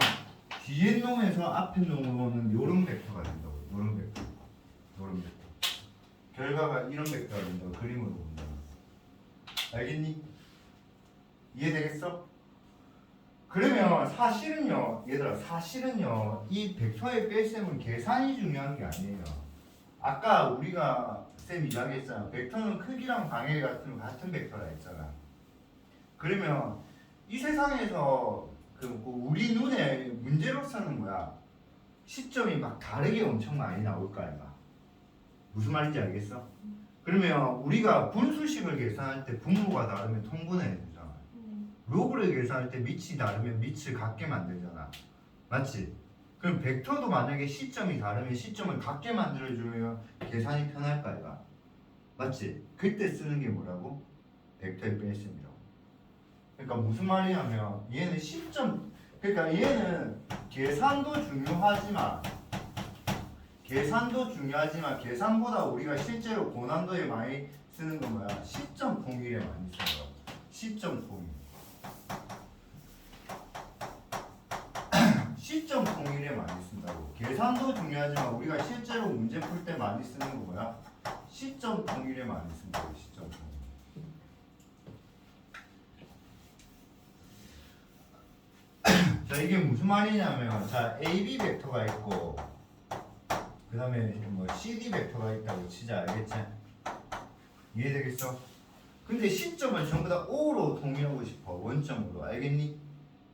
뒤에 놈에서 앞에 놈은 요런 벡터가 된다고. 요런 벡터. 결과가 이런 벡터가 된다고. 그림으로 본다면. 알겠니? 이해되겠어? 그러면 사실은요. 얘들아 사실은요. 이 벡터의 뺄셈은 계산이 중요한 게 아니에요. 아까 우리가 쌤 이야기했잖아. 벡터는 크기랑 방향이 같으면 같은 벡터라 했잖아. 그러면 이 세상에서 우리 눈에 문제로서는 뭐야? 시점이 막 다르게 엄청 많이 나올 거 아니야. 무슨 말인지 알겠어? 그러면 우리가 분수식을 계산할 때 분모가 다르면 통분해야 되잖아. 로그를 계산할 때 밑이 다르면 밑을 같게 만들잖아. 맞지? 그럼 벡터도 만약에 시점이 다르면 시점을 같게 만들어주면 계산이 편할 거 아이가? 맞지? 그때 쓰는 게 뭐라고? 벡터의 뺄셈이라고. 그러니까 무슨 말이냐면 얘는 시점 그러니까 얘는 계산도 중요하지만 계산보다 우리가 실제로 고난도에 많이 쓰는 건 뭐야? 시점 통일에 많이 써요. 시점 통일. 시점 통일에 많이 쓴다고. 계산도 중요하지만 우리가 실제로 문제 풀 때 많이 쓰는 거 뭐야? 시점 통일에 많이 쓴다고. 시점 통일. 자 이게 무슨 말이냐면 자 AB 벡터가 있고 그 다음에 뭐 CD 벡터가 있다고 치자. 알겠지? 이해되겠어? 근데 시점을 전부 다 O로 통일하고 싶어. 원점으로. 알겠니?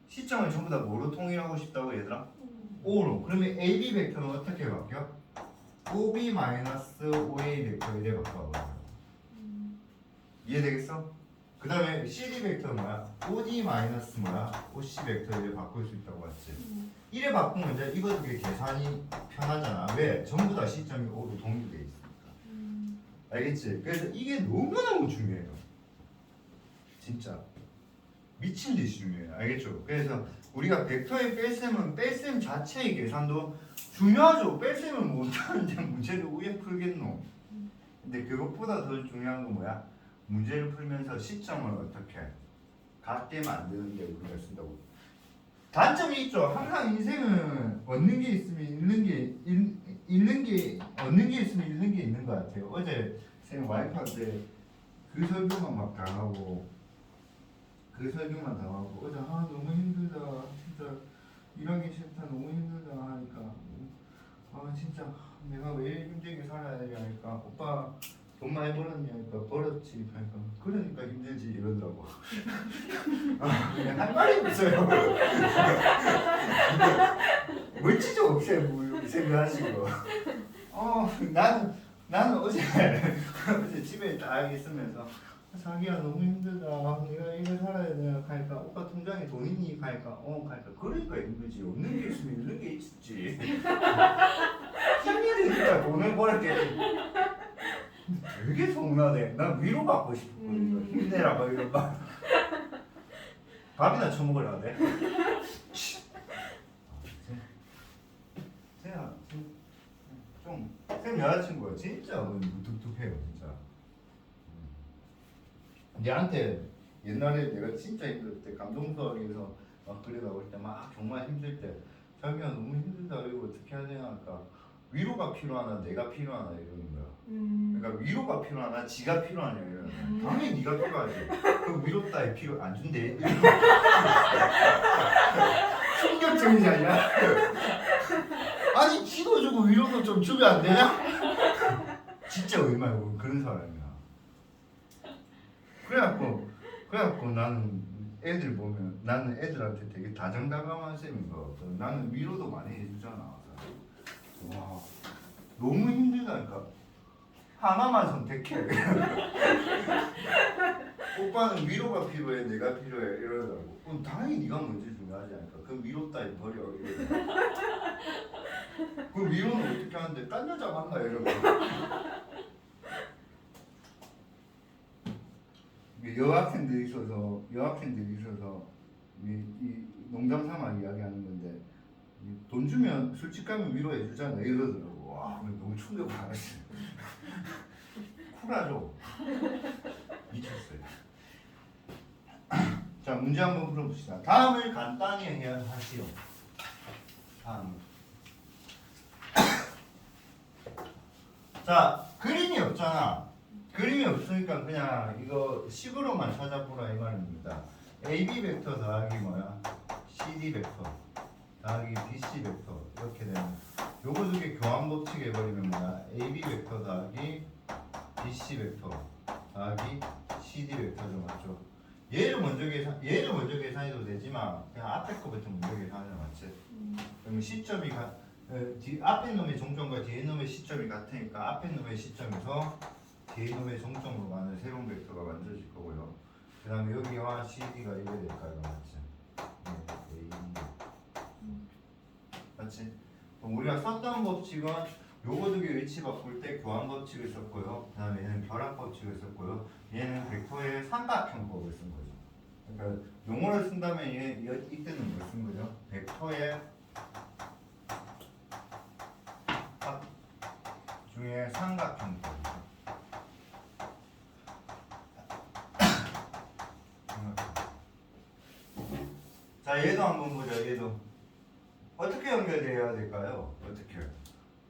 시점을 전부 다 뭐로 통일하고 싶다고 얘들아? O로. 그러면 AB 벡터는 어떻게 바뀌어? OB-OA 벡터 이래 바꿔버려. 이해되겠어? 그 다음에 CD 벡터는 뭐야? OD- 뭐야? OC 벡터 이래 바꿀 수 있다고 했지. 이래 바꾸면 이제 이거 되게 계산이 편하잖아. 왜? 전부 다 시점이 O로 동일돼 있으니까. 알겠지? 그래서 이게 너무너무 중요해요. 진짜. 미친 듯이 중요해요. 알겠죠? 그래서 우리가 벡터의 뺄셈은 뺄셈 자체의 계산도 중요하죠. 뺄셈을 못하는데 문제를 왜 풀겠노? 근데 그것보다 더 중요한 건 뭐야? 문제를 풀면서 시점을 어떻게 같게 만드는 데 우리가 쓴다고. 단점이 있죠. 항상 인생은 얻는 게 있으면 얻는 게 있으면 잃는 게 있는 것 같아요. 어제 쌤 와이프한테 그 설교만 막 당하고 어제 너무 힘들다 진짜 일하기 싫다 너무 힘들다 하니까 진짜 내가 왜 힘들게 살아야 되냐 하니까 오빠 돈 많이 벌었냐 하니까 벌었지 하니까 그러니까 힘들지 이러더라고. 그냥 할 말이 없어요. 멋지죠 쌤 생각하시고. 나는 어제 집에 딱 있으면서 자기야 너무 힘들다 내가 이래 살아야 되나 하니까 오빠 통장에 돈 있니 하니까 그러니까 힘들지 없는 게 있으면 있는 게 있지. 힘이니까 돈을 벌었겠지. 되게 속나네. 난 위로받고 싶었거든. 힘내라 막 이런 말. 밥이나 처먹으려고 돼. 쌤 여자친구가 진짜 무뚝뚝해요 진짜. 얘한테 옛날에 내가 진짜 힘들 때 감동서에서 막 그래가고 할 때 막 정말 힘들 때 자기야 너무 힘들다 이거 어떻게 해야 되나 하니까 위로가 필요하나 내가 필요하나 이러는 거야. 그러니까 위로가 필요하나 지가 필요하냐 이러는 거야. 당연히 네가 필요하지. 그 위로 따위 필요 안 준대. 충격적이지 않냐? 아니 지도 주고 위로도 좀 주면 안 되냐? 진짜 얼마나 그런 사람이야. 그래갖고 나는 애들 보면 나는 애들한테 되게 다정다감한 쌤인 것 같아. 나는 위로도 많이 해주잖아. 와 너무 힘들다니까 하나만 선택해. 오빠는 위로가 필요해 내가 필요해 이러더라고. 그럼 당연히 네가 먼저 중요하지 않을까. 그 위로 따위 버려 이러더라고. 그 위로는 어떻게 하는데 딴 여자 만나 이러고. 여학생들이 있어서 이 농담 삼아 이야기하는 건데 돈 주면 솔직하면 위로해 주잖아 이러더라고. 와 너무 충격받았어요. 쿨하죠. 미쳤어요. 자 문제 한번 풀어봅시다. 다음을 간단히 해야 하시오. 다음. 자 그림이 없잖아. 그림이 없으니까 그냥 이거 식으로만 찾아보라 이 말입니다. AB 벡터 더하기 뭐야? CD 벡터 더하기 BC 벡터 이렇게 되면 요거 두 개 교환 법칙 해버리면 뭐야? AB 벡터 더하기 BC 벡터 더하기 CD 벡터죠 맞죠? 얘를 먼저 계산해도 되지만 그냥 앞에 거부터 먼저 계산하면 맞지? 그러면 시점이 앞에 놈의 종점과 뒤에 놈의 시점이 같으니까 앞에 놈의 시점에서 뒤에 놈의 종점으로 가는 새로운 벡터가 만들어질 거고요. 그 다음에 여기와 CD가 이래 될까요? 맞지? 네, 맞지? 그럼 우리가 썼던 법칙은 요거 두 개 위치 바꿀 때 교환 법칙을 썼고요. 그 다음에 얘는 결합 법칙을 썼고요. 얘는 벡터의 삼각형법을 쓴 거죠. 그러니까 용어를 쓴다면 이때는 뭘 쓴 거죠? 벡터의 합 중에 삼각형법. 자 얘도 한번 보자. 얘도 어떻게 연결되어야 될까요? 어떻게?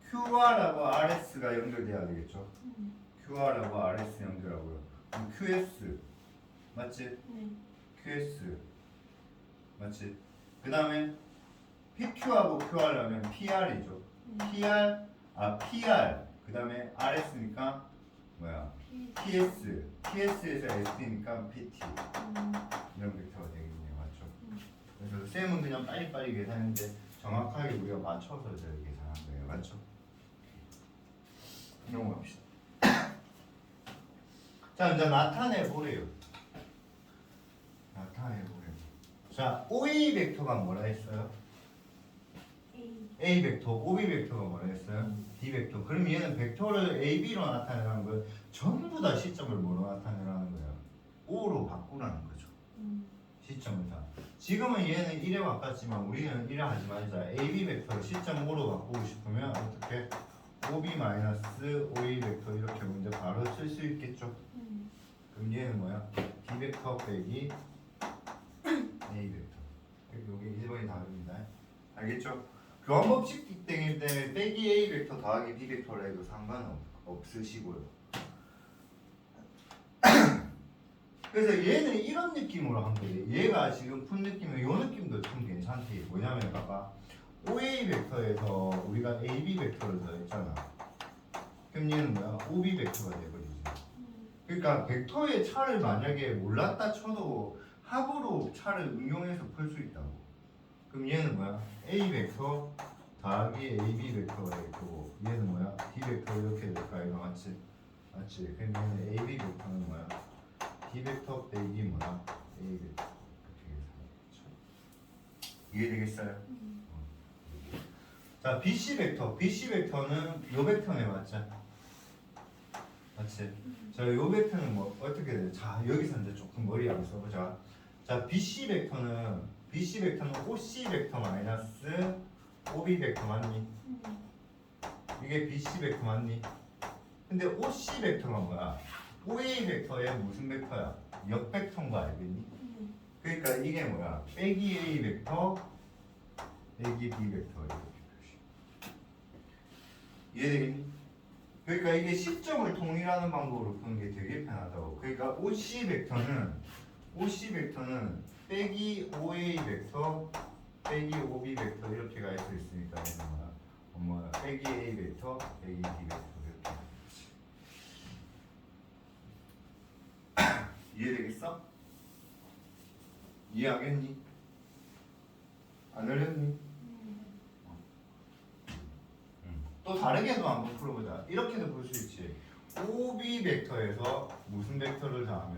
QR하고 RS가 연결돼야 되겠죠? QR하고 RS 연결하고요. QS 맞지? 네. QS 맞지? 그 다음에 PQ하고 QR하면 PR이죠. PR 그 다음에 RS니까 뭐야? PS PS에서 SD니까 PT 이런 벡터가 되겠네요. 맞죠? 그래서 쌤은 그냥 빨리빨리 계산했는데 정확하게 우리가 맞춰서 저렇게 계산한 거예요. 맞죠? 넘어갑시다. 자 이제 나타내 보래요. 자 OA 벡터가 뭐라 했어요? A 벡터, OB 벡터가 뭐라 했어요? D 벡터. 그럼 얘는 벡터를 AB로 나타내라는 걸 전부 다 시점을 뭐로 나타내라는 거예요? O로 바꾸라는 거죠. 시점을 다. 지금은 얘는 1에 바꿨지만 우리는 1에 하지 말자. AB 벡터를 시점 5로 바꾸고 싶으면 어떻게? OB-OA 벡터 이렇게 문제 바로 쓸 수 있겠죠? 그럼 얘는 뭐야? D 벡터 빼기 A 벡터. 여기 1번이 답입니다. 알겠죠? 교환 법칙 때문에 빼기 A 벡터 더하기 B 벡터라 해도 상관없으시고요. 그래서 얘는 이런 느낌으로 한 거예요. 얘가 지금 푼 느낌은 이 느낌도 좀 괜찮대. 뭐냐면 봐봐. OA 벡터에서 우리가 AB 벡터를 더했잖아. 그럼 얘는 뭐야? OB 벡터가 돼버리지. 그러니까 벡터의 차를 만약에 몰랐다 쳐도 합으로 차를 응용해서 풀 수 있다고. 그럼 얘는 뭐야? A 벡터 더하기 AB 벡터가 될 거고 얘는 뭐야? B 벡터 이렇게 될까? 이거 맞지? 맞지? 그럼 얘는 AB 벡터는 뭐야? B 벡터 빼기 뭐야? A 벡터 이렇게 이해되겠어요? 자, BC 벡터. BC 벡터는 요 벡터네 맞지? 맞지? 자, 요 벡터는 뭐 어떻게 돼? 자, 여기서 이제 조금 머리 한번 써보자. 자, BC 벡터는 OC 벡터 마이너스 OB 벡터 맞니? 이게 BC 벡터 맞니? 근데 OC 벡터가 뭐야? OA 벡터의 무슨 벡터야? 역 벡터인 거 알겠니? 그러니까 이게 뭐야? 빼기 A 벡터, 빼기 B 벡터 이렇게 표시. 이해되겠니? 그러니까 이게 시점을 통일하는 방법으로 푸는 게 되게 편하다고. 그러니까 OC 벡터는 빼기 OA 벡터, 빼기 OB 벡터 이렇게 갈 수 있으니까 얘는 뭐야? 빼기 A 벡터, 빼기 B 벡터 이렇게. 이해되겠어? 이해하겠니? 안 어렵니? 또 다르게도 한번 풀어보자. 이렇게도 볼 수 있지. OB 벡터에서 무슨 벡터를 더하면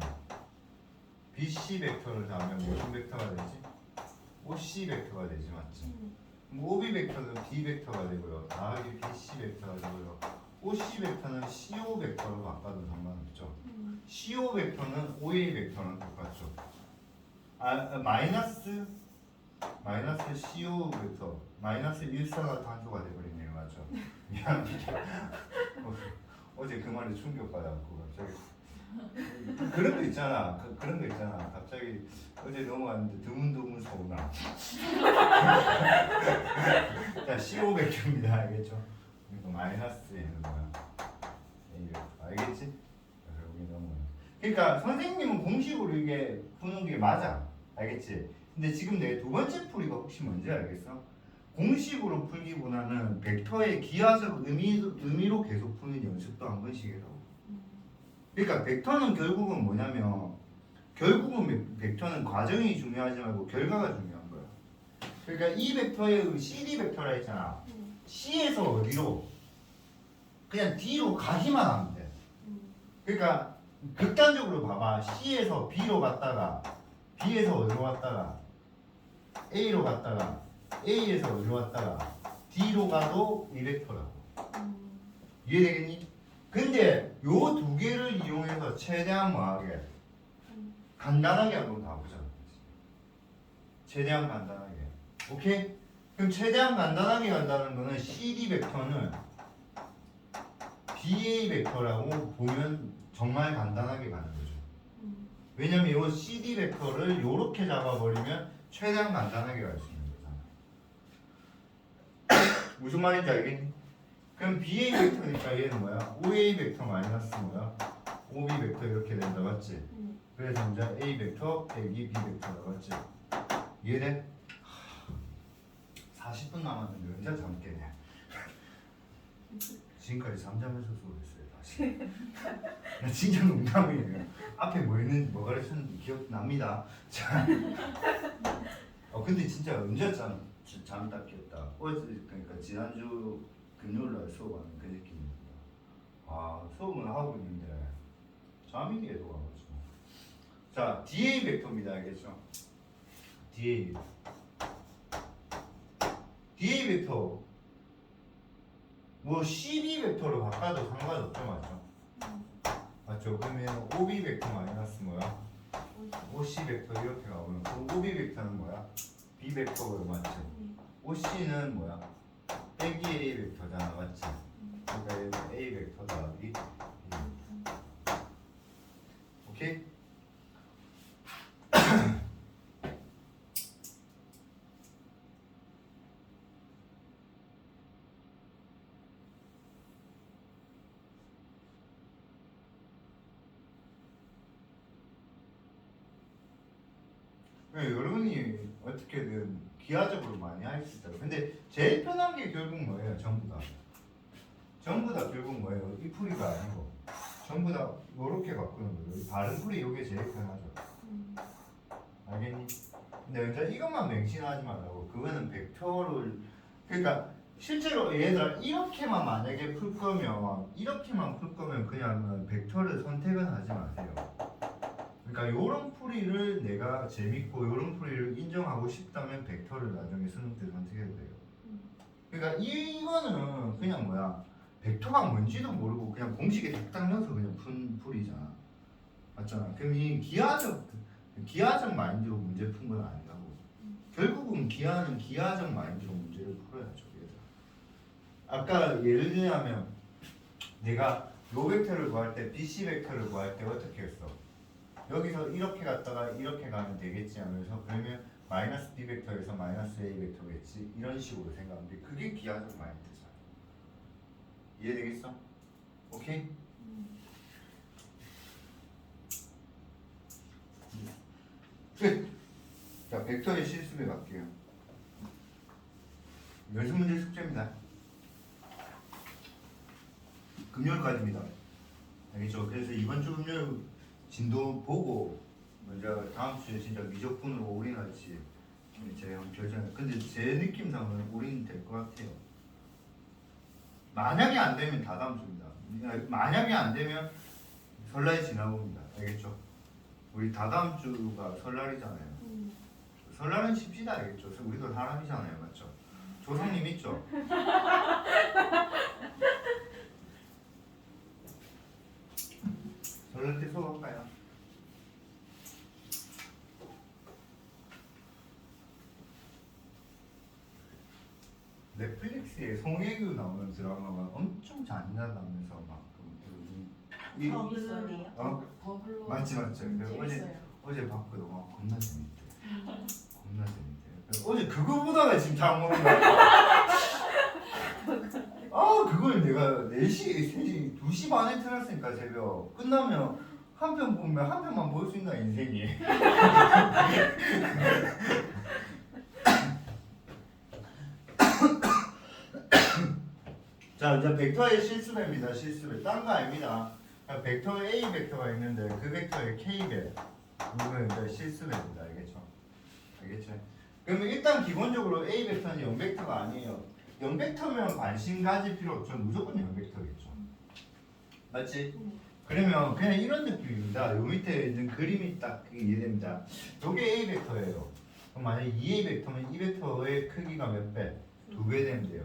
BC 벡터를 더하면 무슨 벡터가 되지? OC 벡터가 되지 맞지? OB 벡터는 B 벡터가 되고요. 더하기 BC 벡터가 되고요. OC 벡터는 CO 벡터로 바꿔도 상관없죠. CO 벡터는 OA 벡터랑 똑같죠. 마이너스 CO 벡터 마이너스 일사가 단수가 돼버리네요. 맞죠? 미안합니다. 어제 그 말에 충격받았고 갑자기 그런 거 있잖아. 그런 거 있잖아. 갑자기 어제 넘어갔는데 드문드문 서운함. 자, CO 벡터입니다. 알겠죠? 그러니까 마이너스에는 뭐야? A 벡터. 알겠지? 여기 넘어가. 그러니까 선생님은 공식으로 이게 푸는 게 맞아. 알겠지? 근데 지금 내 두 번째 풀이가 혹시 뭔지 알겠어? 공식으로 풀기보다는 벡터의 기하적 의미로 계속 푸는 연습도 한 번씩 해라. 그러니까 벡터는 결국은 뭐냐면 결국은 벡터는 과정이 중요하지 말고 결과가 중요한 거야. 그러니까 이 벡터의 CD 벡터라 했잖아. C에서 어디로? 그냥 D로 가기만 하면 돼. 그러니까 극단적으로 봐봐. C에서 B로 갔다가 B에서 어디로 갔다가 A로 갔다가 A에서 어디로 갔다가 D로 가도 이 벡터라고. 이해되겠니? 근데 요 두 개를 이용해서 최대한 뭐하게 간단하게 한번 가보자. 최대한 간단하게. 오케이? 그럼 최대한 간단하게 간다는 거는 CD 벡터는 BA 벡터라고 보면 정말 간단하게 가는 거죠. 왜냐면 이 CD 벡터를 요렇게 잡아버리면 최대한 간단하게 갈 수 있는 거잖아. 무슨 말인지 알겠니? 그럼 BA 벡터니까 얘는 뭐야? OA 벡터 마이너스 뭐야? OB 벡터 이렇게 된다 맞지? 그래서 이제 A 벡터 빼기 B 벡터다 맞지? 이해돼? 40분 남았는데 언제 잠 깨냐? 지금까지 잠자면서 수업했어요 다시. 나 진짜 농담이에요. 앞에 뭐 있는지 뭐 가르쳤는지 기억납니다. 자, 근데 진짜 언제였잖아. 잠 딱 깼다. 어제 그러니까 지난주 금요일날 수업하는 그 느낌입니다. 수업은 하고 있는데 잠이 계속 와가지고. 자, DA 벡터입니다. 알겠죠? DA 벡터 뭐 CB 벡터로 바꿔도 상관없죠, 맞죠? 맞죠? 그러면 OB 벡터 마이너스 뭐야? OC 벡터 이렇게 나오면 그럼 OB 벡터는 뭐야? B 벡터가 맞지? OC는 뭐야? 빼기 A 벡터잖아, 맞지? 그러니까 A 벡터 더하기 B 벡터. 오케이? 네, 여러분이 어떻게든 기하적으로 많이 할 수 있다고. 근데 제일 편한 게 결국 뭐예요? 전부 다 결국 뭐예요? 이 풀이가 아니고 전부 다 이렇게 바꾸는 거예요. 바른 풀이 이게 제일 편하죠. 알겠니? 근데 이제 이것만 맹신하지 말라고. 그거는 벡터를 그러니까 실제로 얘들아 이렇게만 만약에 풀 거면 그냥 벡터를 선택은 하지 마세요. 그러니까 요런 풀이를 내가 재밌고 요런 풀이를 인정하고 싶다면 벡터를 나중에 수능 때 선택해도 돼요. 그러니까 이거는 그냥 뭐야 벡터가 뭔지도 모르고 그냥 공식에 딱딱 넣어서 그냥 푼 풀이잖아. 맞잖아. 그럼 이 기하적 마인드로 문제 푼 건 아니라고. 결국은 기하는 기하적 마인드로 문제를 풀어야죠. 얘들아. 아까 예를 들자면 내가 요 벡터를 구할 때 BC 벡터를 구할 때 어떻게 했어? 여기서 이렇게 갔다가 이렇게 가면 되겠지 하면서 그러면 마이너스 B 벡터에서 마이너스 A 벡터겠지 이런 식으로 생각하는데 그게 기하적 마인드잖아. 이해되겠어? 오케이? 끝! 자, 벡터의 실습에 갈게요. 연습 문제 숙제입니다. 금요일까지입니다. 알겠죠? 그래서 이번 주 금요일 진도 보고 먼저 다음 주에 진짜 미적분으로 올인할지 제가 한번 결정. 근데 제 느낌상은 올인 될 것 같아요. 만약에 안 되면 다 다음 주입니다. 만약에 안 되면 설날이 지나봅니다. 알겠죠? 우리 다 다음 주가 설날이잖아요. 설날은 쉽시다. 알겠죠? 우리도 사람이잖아요. 맞죠? 조상님 있죠? 설날 때 수업할까요? 넷플릭스에 송혜교 나오는 드라마가 엄청 잔인하다면서 막 이- 버블론이요? 버블로 맞지. 그래서 재밌어요. 어제 봤거든. 와, 겁나 재밌대. 겁나 재밌대. 그래서 어제 그거 보다가 지금 잠 오는 거야. 아 그걸 내가 4시, 3시, 2시 반에 틀었으니까 새벽 끝나면 한 편 보면 한 편만 볼 수 있나 인생이. 자 이제 벡터의 실수배입니다. 실수배 딴 거 아닙니다. 벡터 A 벡터가 있는데 그 벡터의 K배 이거 이제 실수배입니다. 알겠죠? 알겠죠? 그러면 일단 기본적으로 A 벡터는 0벡터가 아니에요. 0벡터면 관심 가질 필요 없죠. 무조건 0벡터겠죠. 맞지? 그러면 그냥 이런 느낌입니다. 요 밑에 있는 그림이 딱 이해됩니다. 요게 A 벡터예요. 그럼 만약에 2A 벡터면 이 벡터의 크기가 몇 배? 2배 되면 돼요.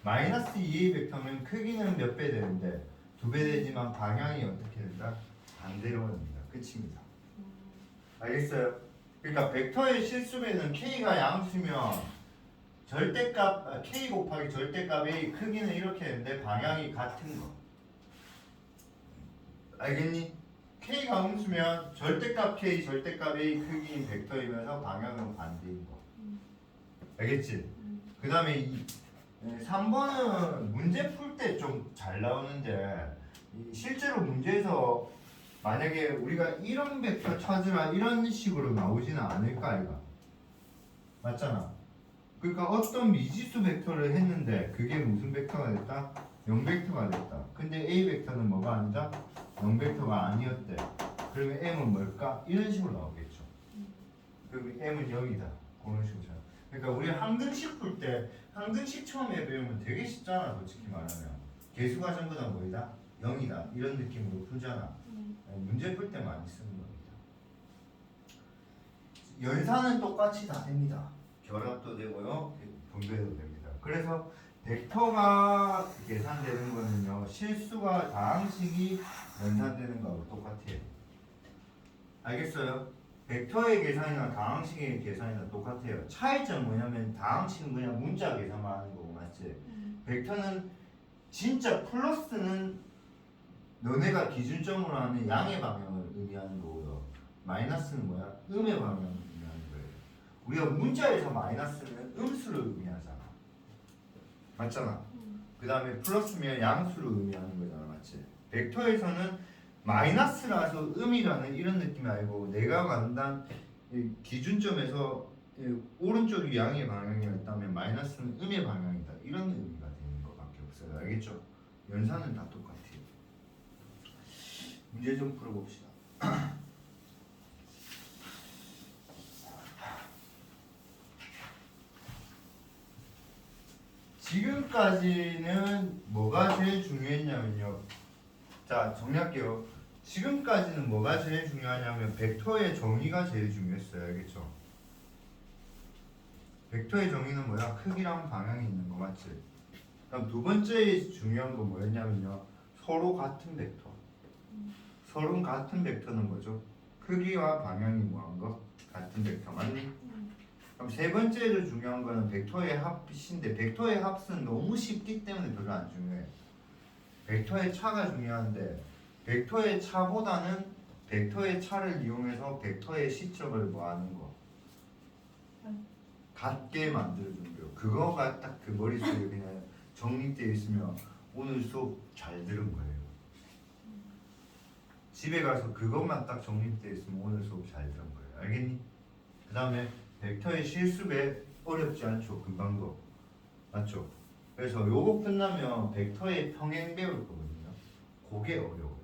마이너스 2A 벡터면 크기는 몇 배 되는데 2배 되지만 방향이 어떻게 된다? 반대로 됩니다. 끝입니다. 알겠어요? 그러니까 벡터의 실수배는 K가 양수면 절대값 K 곱하기 절대값의 크기는 이렇게 되는데 방향이 같은 거. 알겠니? K가 음수면 절대값 K, 절대값 A 크기인 벡터이면서 방향은 반대인 거. 알겠지? 그 다음에 3번은 문제 풀 때 좀 잘 나오는데 실제로 문제에서 만약에 우리가 이런 벡터 찾으라 이런 식으로 나오지는 않을까 이가 맞잖아. 그러니까 어떤 미지수 벡터를 했는데 그게 무슨 벡터가 됐다? 0벡터가 됐다. 근데 A 벡터는 뭐가 아니다? 0벡터가 아니었대. 그러면 M은 뭘까? 이런 식으로 나오겠죠. 그러면 M은 0이다. 그런 식으로. 그러니까 우리 항등식 풀 때 항등식 처음에 배우면 되게 쉽잖아. 솔직히 말하면 개수가 전부 다 뭐이다? 0이다. 이런 느낌으로 풀잖아. 문제 풀 때 많이 쓰는 겁니다. 연산은 똑같이 다 됩니다. 결합도 되고요. 분배도 됩니다. 그래서 벡터가 계산되는 거는요. 실수가 다항식이 연산되는 거하고 똑같아요. 알겠어요? 벡터의 계산이나 다항식의 계산이나 똑같아요. 차이점 뭐냐면 다항식은 그냥 문자 계산만 하는 거고 맞지? 벡터는 진짜 플러스는 너네가 기준점으로 하는 양의 방향을 의미하는 거고요. 마이너스는 뭐야? 음의 방향을 의미하는 거예요. 우리가 문자에서 마이너스는 음수를 의미하잖아. 맞잖아. 그 다음에 플러스면 양수를 의미하는 거잖아. 맞지? 벡터에서는 마이너스라서 음이라는 이런 느낌이 아니고 내가 만든 이 기준점에서 이 오른쪽이 양의 방향이었다면 마이너스는 음의 방향이다. 이런 의미가 되는 것밖에 없어요. 알겠죠? 연산은 다 똑같아요. 문제 좀 풀어봅시다. 지금까지는 뭐가 제일 중요했냐면요. 자, 정리할게요. 지금까지는 뭐가 제일 중요하냐면 벡터의 정의가 제일 중요했어요. 알겠죠? 벡터의 정의는 뭐야? 크기랑 방향이 있는 거 맞지? 그럼 두 번째 중요한 건 뭐였냐면요. 서로 같은 벡터. 서로 같은 벡터는 뭐죠? 크기와 방향이 뭐한 거? 같은 벡터 맞니? 그럼 세 번째로 중요한 거는 벡터의 합인데 벡터의 합은 너무 쉽기 때문에 별로 안 중요해. 벡터의 차가 중요한데 벡터의 차보다는 벡터의 차를 이용해서 벡터의 시점을 뭐하는 거 같게 만들어준 거예요. 그거가 딱 그 머릿속에 그냥 정립되어 있으면 오늘 수업 잘 들은 거예요. 집에 가서 그것만 딱 정립되어 있으면 오늘 수업 잘 들은 거예요. 알겠니? 그 다음에 벡터의 실습에 어렵지 않죠. 금방도 맞죠? 그래서 요거 끝나면 벡터의 평행 배울 거거든요. 그게 어려워요.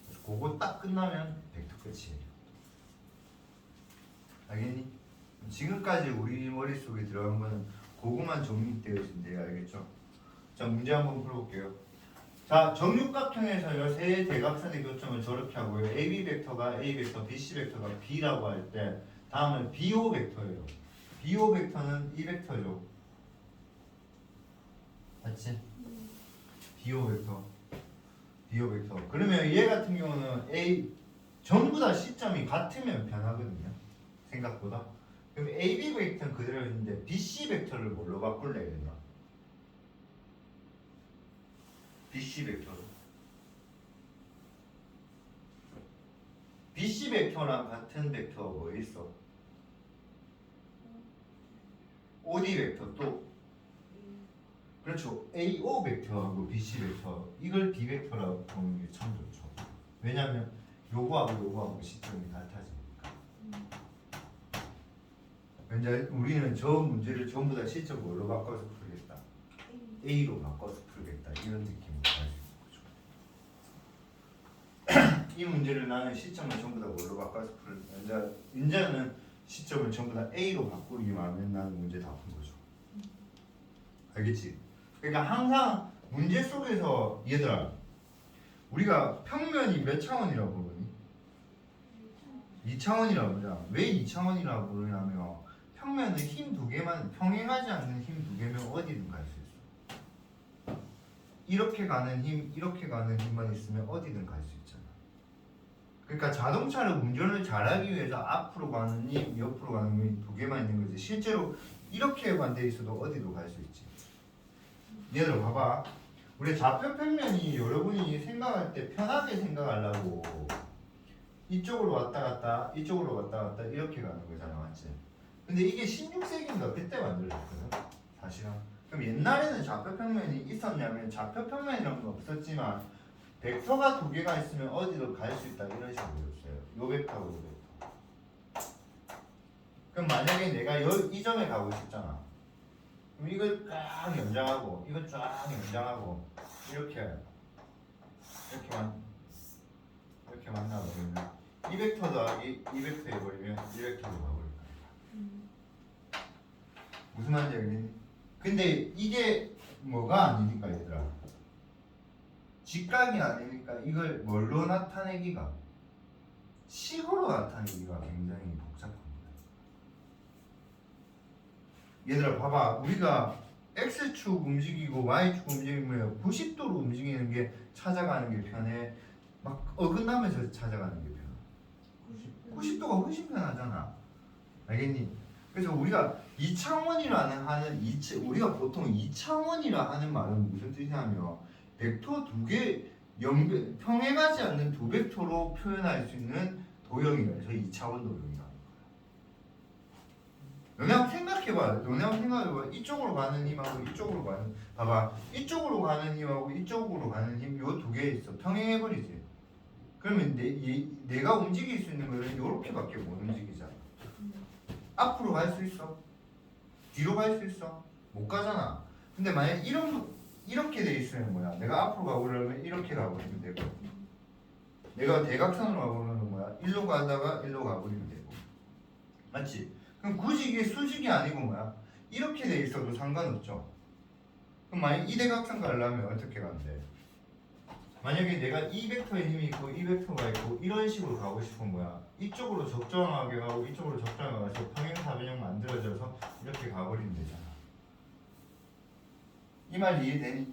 그래서 그거 딱 끝나면 벡터 끝이에요. 알겠니? 지금까지 우리 머릿속에 들어간 거는 그거만 정립되어 있는데요. 알겠죠? 자, 문제 한번 풀어볼게요. 자, 정육각형에서요 세 대각선의 교점을 저렇게 하고요. AB 벡터가 A 벡터, BC 벡터가 B라고 할 때 다음은 BO 벡터예요. BO 벡터는 이 벡터죠. 맞지? BO 벡터. BO 벡터. 그러면 얘 같은 경우는 A 전부 다 시점이 같으면 변하거든요. 생각보다. 그럼 AB 벡터는 그대로 있는데 BC 벡터를 뭘로 바꿀래 그러나? BC 벡터로. BC 벡터랑 같은 벡터 뭐 있어? OD 벡터 또 그렇죠. AO 벡터하고 BC 벡터 이걸 B 벡터라고 보는 게 참 좋죠. 왜냐하면 요거하고 시점이 같아지니까. 이제 우리는 저 문제를 전부 다 시점 뭘로 바꿔서 풀겠다. A로 바꿔서 풀겠다. 이런 느낌으로 갈 수 있는 거죠. 이 문제를 나는 시점을 전부 다 뭘로 바꿔서 풀. 이제는 시점을 전부 다 A로 바꾸기만 하면 나는 문제 다 푼 거죠. 알겠지? 그러니까 항상 문제 속에서 얘들아 우리가 평면이 몇 차원이라고 부르니? 2차원이라고 부르잖아. 왜 2차원이라고 부르냐면 평면은 힘 두 개만 평행하지 않는 힘 두 개면 어디든 갈 수 있어. 이렇게 가는 힘, 이렇게 가는 힘만 있으면 어디든 갈 수 있잖아. 그러니까 자동차를 운전을 잘하기 위해서 앞으로 가는 힘, 옆으로 가는 힘 두 개만 있는 거지. 실제로 이렇게만 돼 있어도 어디도 갈 수 있지. 얘들아 봐봐. 우리 좌표 평면이 여러분이 생각할 때 편하게 생각하려고 이쪽으로 왔다 갔다 이쪽으로 왔다 갔다 이렇게 가는 거잖아. 맞지? 근데 이게 16세기인가 그때 만들어졌거든 사실은. 그럼 옛날에는 좌표 평면이 있었냐면 좌표 평면이라는 건 없었지만 벡터가 두 개가 있으면 어디로 갈 수 있다 이런 식으로 배웠어요. 요 벡터하고 요 벡터. 그럼 만약에 내가 이 점에 가고 싶잖아. 그럼 이걸 쫙 연장하고 이걸 쫙 연장하고 이렇게 만나버리면 이 벡터 더하기 이 벡터 해버리면 이 벡터로 가버릴 거야. 무슨 말인지 알겠니? 근데 이게 뭐가 아니니까 얘들아 직각이 아니니까 이걸 뭘로 나타내기가 식으로 나타내기가 굉장히 복잡한 거야. 얘들아 봐봐 우리가 X축 움직이고 Y축 움직이면 90도로 움직이는 게 찾아가는 게 편해 막 어긋나면서 찾아가는 게 편해 90도가 훨씬 편하잖아 알겠니? 그래서 우리가 2차원이라는 하는 우리가 보통 2차원이라 하는 말은 무슨 뜻이냐면 벡터 두 개 평행하지 않는 두 벡터로 표현할 수 있는 도형이라 해서 2차원 도형이라는 거야. 너네 한번 생각해봐. 이쪽으로 가는 힘하고 이쪽으로 가는 봐봐. 이쪽으로 가는 힘하고 이쪽으로 가는 힘 요 두 개 있어. 평행해버리지. 그러면 내가 움직일 수 있는 거는 요렇게밖에 못 움직이잖아. 앞으로 갈 수 있어? 뒤로 갈 수 있어? 못 가잖아. 근데 만약 이렇게 돼 있으면 뭐야? 내가 앞으로 가고 그러면 이렇게 가버리면 되고, 내가 대각선으로 가보면 뭐야? 일로 가다가 일로 가버리면 되고, 맞지? 그럼 굳이 이게 수직이 아니고 뭐야? 이렇게 돼 있어도 상관없죠. 그럼 만약 이 대각선 가려면 어떻게 가면 돼? 만약에 내가 이 벡터에 힘이 있고 이 벡터가 있고 이런 식으로 가고 싶은 거야. 이쪽으로 적정하게 가고 이쪽으로 적정하게 가서 평행사변형 만들어져서 이렇게 가버리면 되잖아. 이 말 이해되니?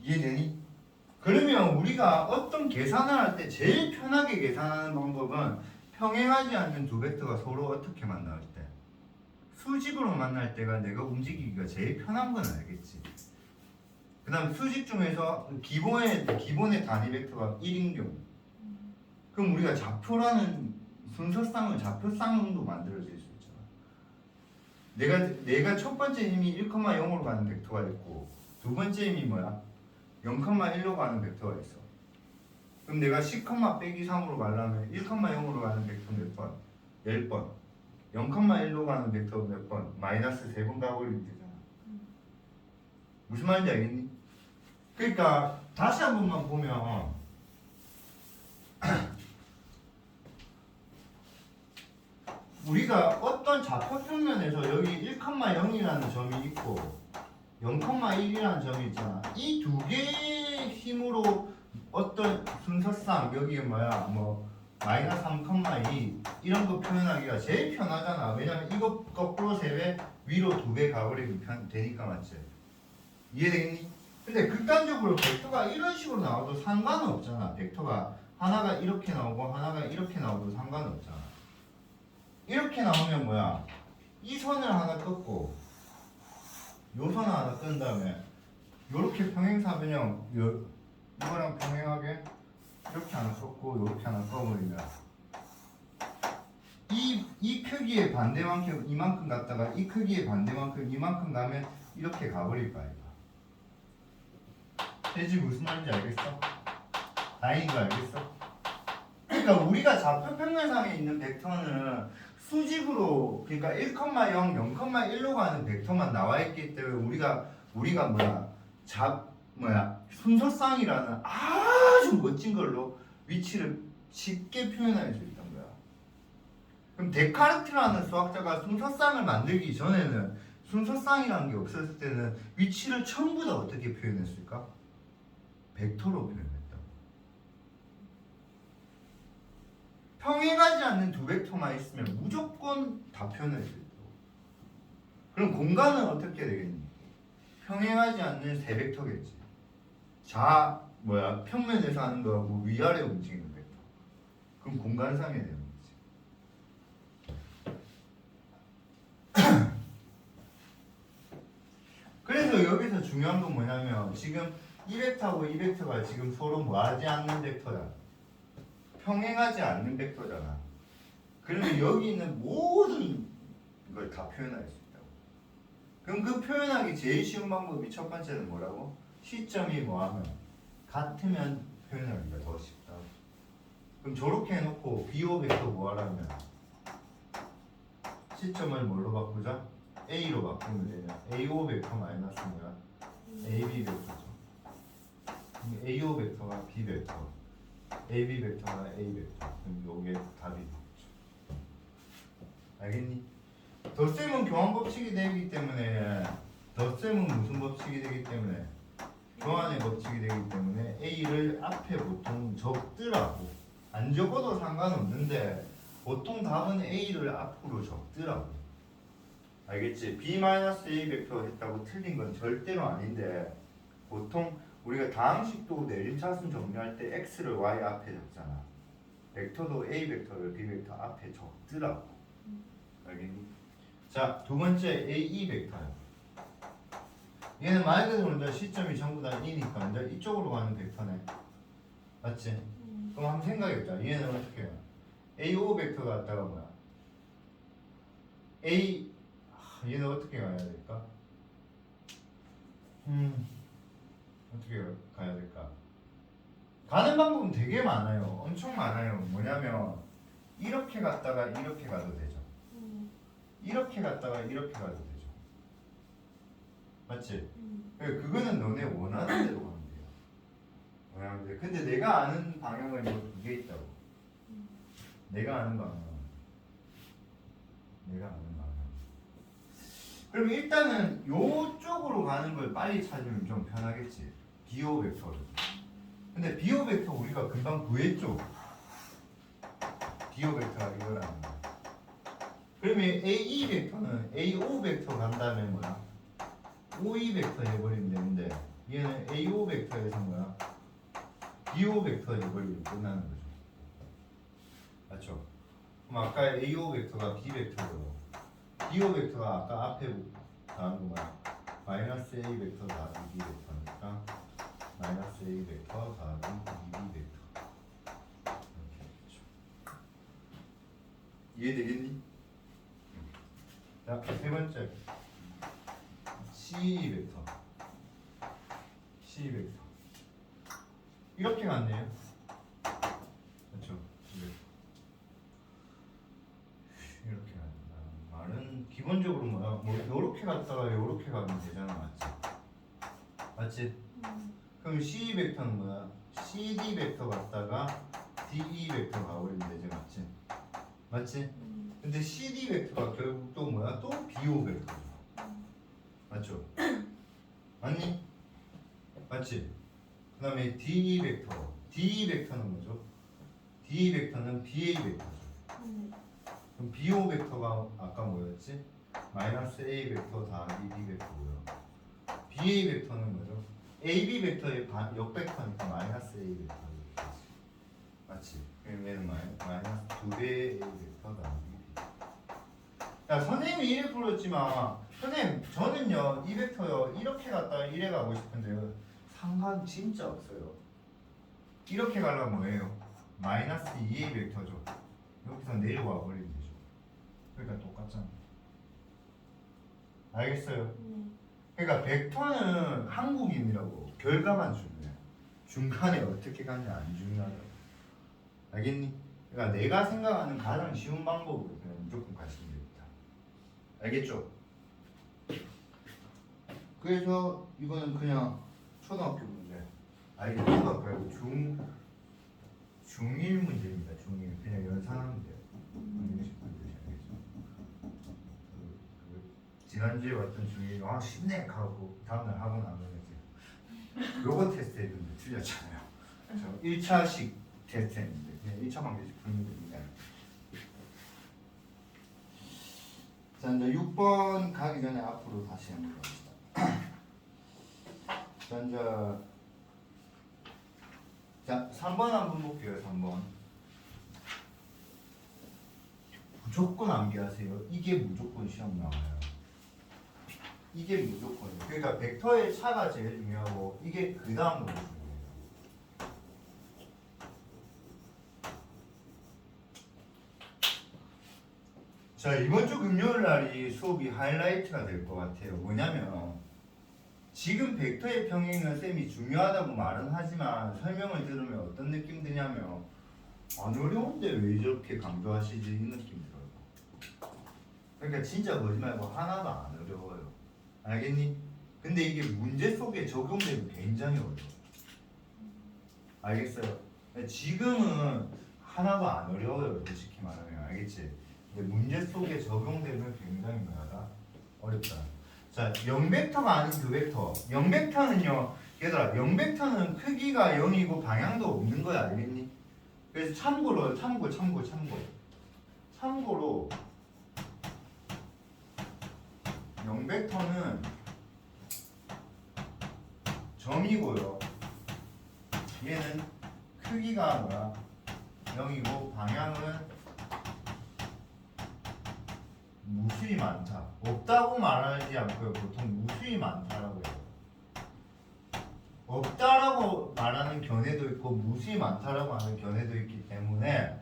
이해되니? 그러면 우리가 어떤 계산을 할 때 제일 편하게 계산하는 방법은 평행하지 않는 두 벡터가 서로 어떻게 만날 때, 수직으로 만날 때가 내가 움직이기가 제일 편한 건 알겠지. 그 다음 수직 중에서 기본의 단위 벡터가 1인 경우, 그럼 우리가 좌표라는 순서쌍은 좌표쌍도 만들어질 수 있잖아. 내가 첫 번째 힘이 1,0으로 가는 벡터가 있고 두 번째 힘이 뭐야? 0,1로 가는 벡터가 있어. 그럼 내가 10, 빼기 3으로 가려면 1,0으로 가는 벡터 몇 번? 10번. 0,1로 가는 벡터 몇 번? 마이너스 3번 가버리면 되잖아. 무슨 말인지 알겠니? 그러니까 다시 한 번만 보면 우리가 어떤 좌표 평면에서 여기 1,0이라는 점이 있고 0,1이라는 점이 있잖아. 이 두 개의 힘으로 어떤 순서상 여기 뭐야 뭐 마이너스 3,2 이런 거 표현하기가 제일 편하잖아. 왜냐면 이거 거꾸로 3배 위로 2배 가버리면 되니까. 맞지? 이해되겠니? 근데 극단적으로 벡터가 이런 식으로 나와도 상관은 없잖아. 벡터가 하나가 이렇게 나오고 하나가 이렇게 나오도 상관은 없잖아. 이렇게 나오면 뭐야? 이 선을 하나 긋고 요 선을 하나 끈 다음에 요렇게 평행사변형 이거랑 평행하게 이렇게 하나 긋고 요렇게 하나 꺼버리면 이 크기의 반대만큼 이만큼 갔다가 이 크기의 반대만큼 이만큼 가면 이렇게 가버릴 거야. 대지 무슨 말인지 알겠어? 다행인 거 알겠어? 그러니까 우리가 좌표 평면상에 있는 벡터는 수직으로, 그러니까 1,0, 0,1로 가는 벡터만 나와 있기 때문에 우리가 순서쌍이라는 아주 멋진 걸로 위치를 쉽게 표현할 수 있던 거야. 그럼 데카르트라는 수학자가 순서쌍을 만들기 전에는, 순서쌍이라는 게 없었을 때는 위치를 전부 다 어떻게 표현했을까? 벡터로 표현했다. 평행하지 않는 두 벡터만 있으면 무조건 다 표현할 수 있고, 그럼 공간은 어떻게 되겠니? 평행하지 않는 세 벡터겠지. 평면에서 하는 거하고 위아래 움직이는 벡터. 그럼 공간상에 되는 거지. 그래서 여기서 중요한 건 뭐냐면, 지금 이 벡터하고 이 벡터가 지금 서로 뭐하지 않는 벡터야. 평행하지 않는 벡터잖아. 그러면 여기 있는 모든 걸 다 표현할 수 있다고. 그럼 그 표현하기 제일 쉬운 방법이 첫 번째는 뭐라고? 시점이 뭐하면 같으면 표현하기가 더 쉽다. 그럼 저렇게 해놓고 BO 벡터 뭐하라면 시점을 뭘로 바꾸자? A로 바꾸면 되냐? AO 벡터 마이너스 뭐야? AB 벡터죠. 그럼 AO 벡터가 B 벡터, AB 벡터가 A 벡터. 그럼 요게 답이 되겠죠. 알겠니? 덧셈은 교환 법칙이 되기 때문에, 덧셈은 무슨 법칙이 되기 때문에? 교환의 법칙이 되기 때문에 A를 앞에 보통 적더라고. 안 적어도 상관없는데 보통 답은 A를 앞으로 적더라고. 알겠지? B-A 벡터 했다고 틀린 건 절대로 아닌데, 보통 우리가 다항식도 내림차순 정리할 때 X를 Y 앞에 적잖아. 벡터도 A 벡터를 B 벡터 앞에 적더라고. 알겠니? 자, 두 번째 AE 벡터야. 얘는 말 그대로 이제 시점이 전부 다 E니까 이제 이쪽으로 가는 벡터네. 맞지? 그럼 한번 생각해보자. 얘는 어떻게 해요? AO 벡터가 왔다가 뭐야? 얘는 어떻게 가야 될까? 어떻게 가야 될까? 가는 방법은 되게 많아요. 엄청 많아요. 뭐냐면 이렇게 갔다가 이렇게 가도 되죠. 이렇게 갔다가 이렇게 가도 되죠. 맞지? 그거는 너네 원하는 대로 가면 돼요. 원하는 대로. 근데 내가 아는 방향은 이거 두 개 있다고. 내가 아는 방향. 내가 아는 방향. 그럼 일단은 요쪽으로 가는 걸 빨리 찾으면 좀 편하겠지. 비호 벡터를. 근데 비호 벡터 우리가 금방 구했죠. 비호 벡터가 이거라는 거. 그러면 AE 벡터는 AO 벡터 간 다음에 뭐야? OE 벡터 해버리면 되는데 얘는 AO 벡터에서 뭐야? BO 벡터 해버리면 끝나는 거죠. 맞죠? 그럼 아까 AO 벡터가 B 벡터고 BO 벡터가 아까 앞에 나온 거 뭐야? 마이너스 A 벡터 더하기 B 벡터니까 마이너스 A 벡터 더하기 B 벡터 이렇게 되죠. 이해되겠니? 자, 세 번째 C 벡터 C 벡터 이렇게 갔네요. 그렇죠? 이렇게 간다. 말은 기본적으로 뭐야? 뭐 요렇게 갔다가 요렇게 가면 되잖아, 맞지? 맞지? 그럼 C 벡터는 뭐야? CD 벡터 갔다가 DE 벡터 가버리면 되지, 맞지? 맞지? 근데 CD 벡터가 결국 또 뭐야? 또 BO 벡터죠. 맞죠? 맞니? 맞지? 그 다음에 DE 벡터 DE 벡터는 뭐죠? DE 벡터는 BA 벡터죠. 그럼 BO 벡터가 아까 뭐였지? 마이너스 A 벡터 더하기 B 벡터고요. BA 벡터는 뭐죠? AB 벡터의 역벡터니까 마이너스 A 벡터 이렇게 되지. 맞지? 그럼 얘는 마이너스 2배의 A 벡터 더하기 B. 야, 선생님이 이래 풀었지만 선생님 저는요 이 벡터요 이렇게 갔다가 이래 가고 싶은데요 상관 진짜 없어요. 이렇게 가려면 뭐예요? 마이너스 2A 벡터죠. 여기서 내려와 버리면 되죠. 그러니까 똑같잖아. 알겠어요? 그러니까 벡터는 한국인이라고 결과만 중요해. 중간에 어떻게 가냐 안 중요하다고. 알겠니? 그러니까 내가 생각하는 가장 쉬운 방법으로 그냥 무조건 가시면 됩니다. 알겠죠? 그래서 이거는 그냥 초등학교 문제. 아니 초등학교 말고 중1 문제입니다. 중1 그냥 연산하면 돼요. 지난주에 왔던 중1 아 쉽네 하고 다음날 하고 나면 이제 요거 테스트 했는데 틀렸잖아요. 저 1차식 테스트 했는데 그냥 1차만 계속 풀면 됩니다. 자 이제 6번 가기 전에 앞으로 다시 한번 갑시다. 자 3번 한번 볼게요. 3번 무조건 암기하세요. 이게 무조건 시험 나와요. 이게 무조건이에요. 그러니까 벡터의 차가 제일 중요하고 이게 그 다음으로 중요해요. 자 이번 주 금요일 날이 수업이 하이라이트가 될 것 같아요. 뭐냐면 지금 벡터의 평행은 쌤이 중요하다고 말은 하지만 설명을 들으면 어떤 느낌 드냐면 안 어려운데 왜 저렇게 강조하시지 이 느낌 들어요. 그러니까 진짜 거짓말 말고 하나도 안 어려워요. 알겠니? 근데 이게 문제 속에 적용되면 굉장히 어려워. 알겠어요? 지금은 하나도 안 어려워요. 솔직히 말하면 알겠지? 근데 문제 속에 적용되면 굉장히 뭐하다? 어렵다. 자, 0벡터가 아닌 그 벡터. 0벡터는요. 얘들아, 0벡터는 크기가 0이고 방향도 없는 거야. 알겠니? 그래서 참고로 0벡터는 점이고요. 얘는 크기가 뭐야? 0이고 방향은 무수히 많다. 없다고 말하지 않고요. 보통 무수히 많다라고 해요. 없다라고 말하는 견해도 있고 무수히 많다라고 하는 견해도 있기 때문에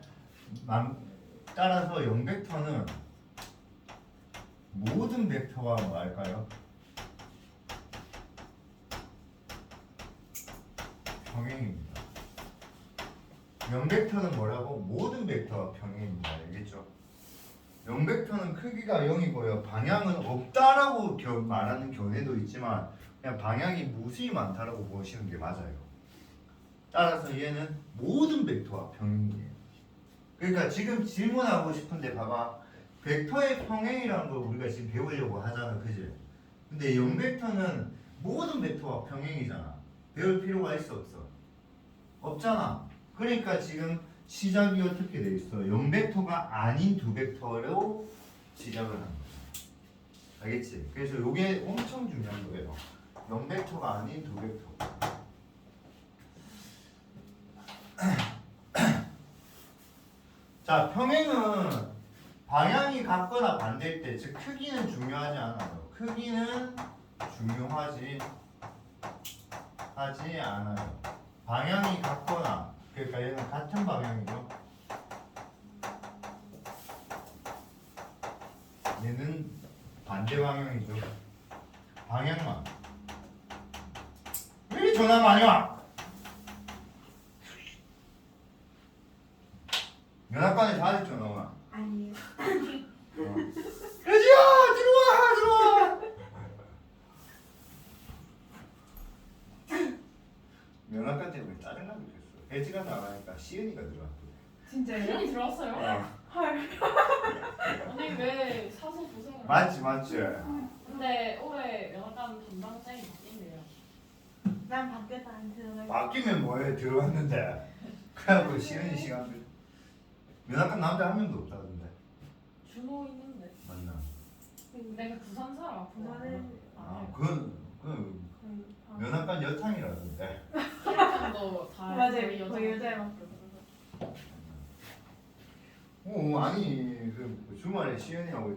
따라서 0벡터는 모든 벡터가 뭐 할까요? 평행입니다. 0벡터는 뭐라고? 모든 벡터가 평행입니다. 알겠죠? 0벡터는 크기가 0이고요. 방향은 없다라고 말하는 견해도 있지만 그냥 방향이 무수히 많다라고 보시는 게 맞아요. 따라서 얘는 모든 벡터와 평행이에요. 그러니까 지금 질문하고 싶은데 봐봐. 벡터의 평행이라는 걸 우리가 지금 배우려고 하잖아. 그지? 근데 0벡터는 모든 벡터와 평행이잖아. 배울 필요가 있어 없어? 없잖아. 그러니까 지금 시작이 어떻게 돼 있어? 0벡터가 아닌 두 벡터로 시작을 하는 거야. 알겠지? 그래서 이게 엄청 중요한 거예요. 0벡터가 아닌 두 벡터. 자, 평행은 방향이 같거나 반대일 때, 즉 크기는 중요하지 않아요. 크기는 중요하지 않아요. 방향이 같거나, 그러니까 얘는 같은 방향이죠. 얘는 반대 방향이죠. 방향만. 왜 전화 많이 와? 면학관에 다 했죠, 너가? 아니에요. 혜지야, 들어와. 면학관 때문에 짜증나게 됐어. 혜지가 나가니까 시은이가 들어왔거든. 진짜요? 시간이 들어왔어요? 헐. 아니 왜 사서 고생을 맞지. 근데 올해 면허관 담당자이 바뀐대요. 난 바뀌었다 안 들어갈. 바뀌면 뭐해? 들어왔는데. 그래갖고 시은이 시간들. 면학관 남자 한 명도 없다던데. 준호 있는데. 맞나? 내가 부산 살아. 부산은 그건 면학관 여탕이라던데. 키라칸도 다 맞아요. 거의 여자애밖에 없어서. 아니 그 주말에 시은이하고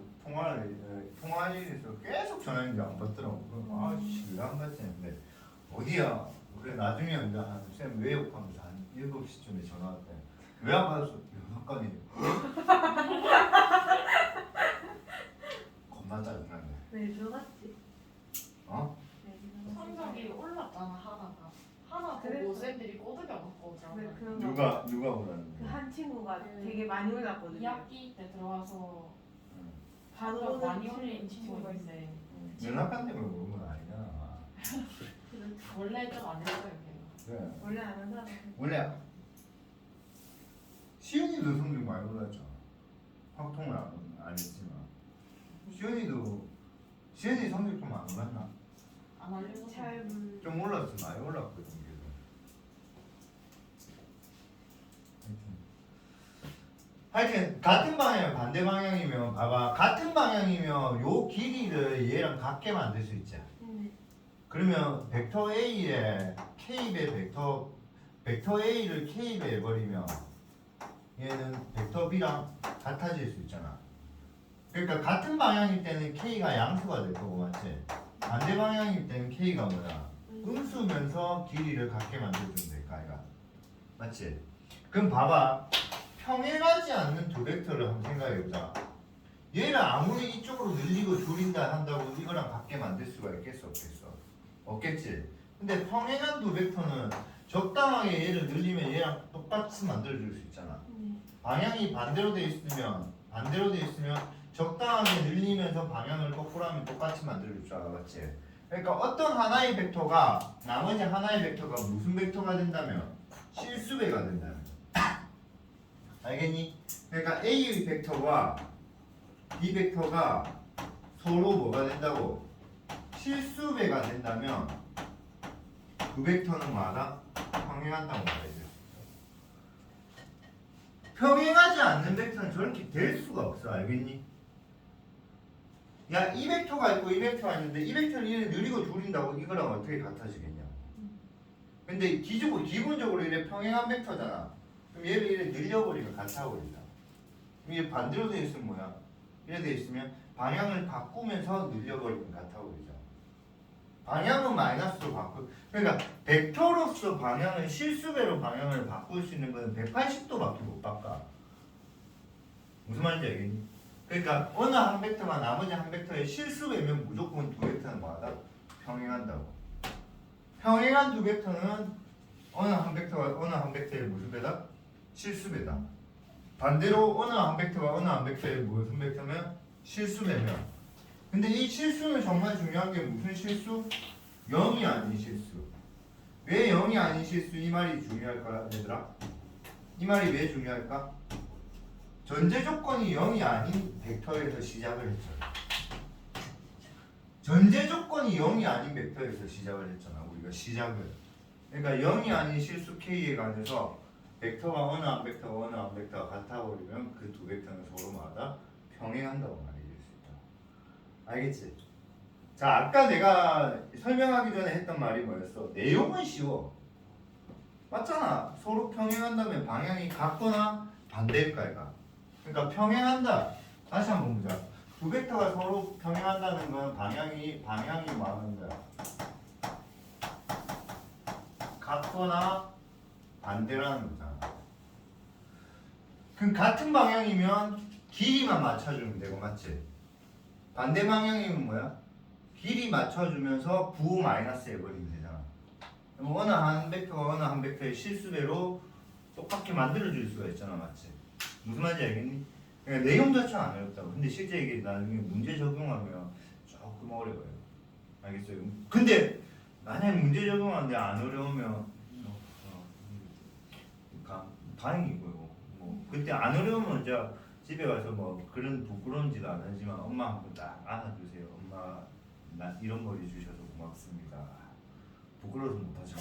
통화해서 계속 전화했는데 안 받더라고. 아씨 왜 안 받지 했는데 어디야? 그래 나중에 이제 한쌤 외역하면서 한 7시쯤에 전화 왔대. 왜 안 받았어? 면학관이. 겁나 짜증나네. 왜 들어갔지? 어? 성적이 올랐잖아 하나가. 하나 그래서? 보고 쌤들이 꼬드겨갖고 왜 오더라고요. 그런 거? 누가 보라는데? 그한 친구가 되게 많이 올랐거든요. 2학기 때 들어와서 바로 성적 많이 오는 올린 친구가 있는데 면학관 때문에 그런 건 아니잖아. 원래 좀 안 했어요 걔가. 그래. 원래 아는 사람. 원래 시은이도 성적 많이 올랐잖아. 확통을 안 했지만 시은이 성적 좀 안 올랐나? 안 알려줘서. 잘 좀 올랐어. 많이 올랐거든. 그래도. 하여튼 같은 방향 반대 방향이면 봐봐. 같은 방향이면 요 길이를 얘랑 같게 만들 수 있지. 그러면 벡터 A에 K배 벡터 A를 K배 해버리면 얘는 벡터 B랑 같아질 수 있잖아. 그러니까 같은 방향일 때는 K가 양수가 될 거고 맞지? 반대 방향일 때는 K가 뭐야? 음수면서 길이를 같게 만들어주면 될까 아이가? 맞지? 그럼 봐봐. 평행하지 않는 두 벡터를 한번 생각해보자. 얘를 아무리 이쪽으로 늘리고 줄인다 한다고 이거랑 같게 만들 수가 있겠어 없겠어? 없겠지. 근데 평행한 두 벡터는 적당하게 얘를 늘리면 얘랑 똑같이 만들어줄 수 있잖아. 방향이 반대로 돼 있으면 적당하게 늘리면서 방향을 거꾸로 하면 똑같이 만들어줄 줄 알아. 맞지? 그러니까 어떤 하나의 벡터가 나머지 하나의 벡터가 무슨 벡터가 된다면 실수배가 된다면 알겠니? 그러니까 A 벡터와 B 벡터가 서로 뭐가 된다고? 실수배가 된다면 그 벡터는 뭐하다? 평행한다고 말이죠. 평행하지 않는 벡터는 저렇게 될 수가 없어. 알겠니? 야, 이 벡터가 있고 이 벡터가 있는데 이 벡터를 얘를 느리고 줄인다고 이거랑 어떻게 같아지겠냐? 근데 기본적으로 이래 평행한 벡터잖아. 그럼 얘를 이래 늘려버리면 같아버린다. 그럼 얘 반대로 돼 있으면 뭐야? 이래 돼 있으면 방향을 바꾸면서 늘려버리면 같아버리죠. 방향은 마이너스로 그러니까 벡터로서 방향을 실수배로 방향을 바꿀 수 있는 건 180도밖에 못 바꿔. 무슨 말인지 알겠니? 그러니까 어느 한 벡터가 나머지 한 벡터의 실수배면 무조건 두 벡터는 뭐하다? 평행한다고. 평행한 두 벡터는 어느 한 벡터의 무슨 배다? 실수배다. 반대로 어느 한 벡터가 어느 한 벡터의 무슨 벡터면 실수되면 근데 이 실수는 정말 중요한 게 무슨 실수? 0이 아닌 실수. 왜 0이 아닌 실수? 이 말이 중요할까 얘들아? 이 말이 왜 중요할까? 전제 조건이 0이 아닌 벡터에서 시작을 했잖아. 전제 조건이 0이 아닌 벡터에서 시작을 했잖아. 우리가 시작을. 그러니까 0이 아닌 실수 K에 관해서 벡터가 어느 한 벡터가 어느 한 벡터가 같아버리면 그 두 벡터는 서로마다 평행한다고 말해줄 수 있다. 알겠지? 자, 아까 내가 설명하기 전에 했던 말이 뭐였어? 내용은 쉬워. 맞잖아. 서로 평행한다면 방향이 같거나 반대일까? 그러니까 평행한다. 다시 한번 보자. 두 벡터가 서로 평행한다는 건 방향이 뭐하는 거야? 같거나 반대라는 거잖아. 그럼 같은 방향이면 길이만 맞춰주면 되고 맞지? 반대 방향이면 뭐야? 길이 맞춰주면서 부호 마이너스 해버리면 되잖아. 그럼 어느 한 벡터가 어느 한 벡터의 실수대로 똑같게 만들어줄 수가 있잖아. 맞지? 무슨 말인지 알겠니? 그러니까 내용 자체는 안 어렵다고. 근데 실제 이게 나중에 문제 적용하면 조금 어려워요. 알겠어요? 근데 만약에 문제 적용하는데 안 어려우면 다행이고요. 뭐 그때 안 어려우면 이제 집에 가서 뭐 그런 부끄러운 짓 안 하지만 엄마 한번 딱 안아주세요. 엄마 나 이런 머리 주셔서 고맙습니다. 부끄러워서 못하죠.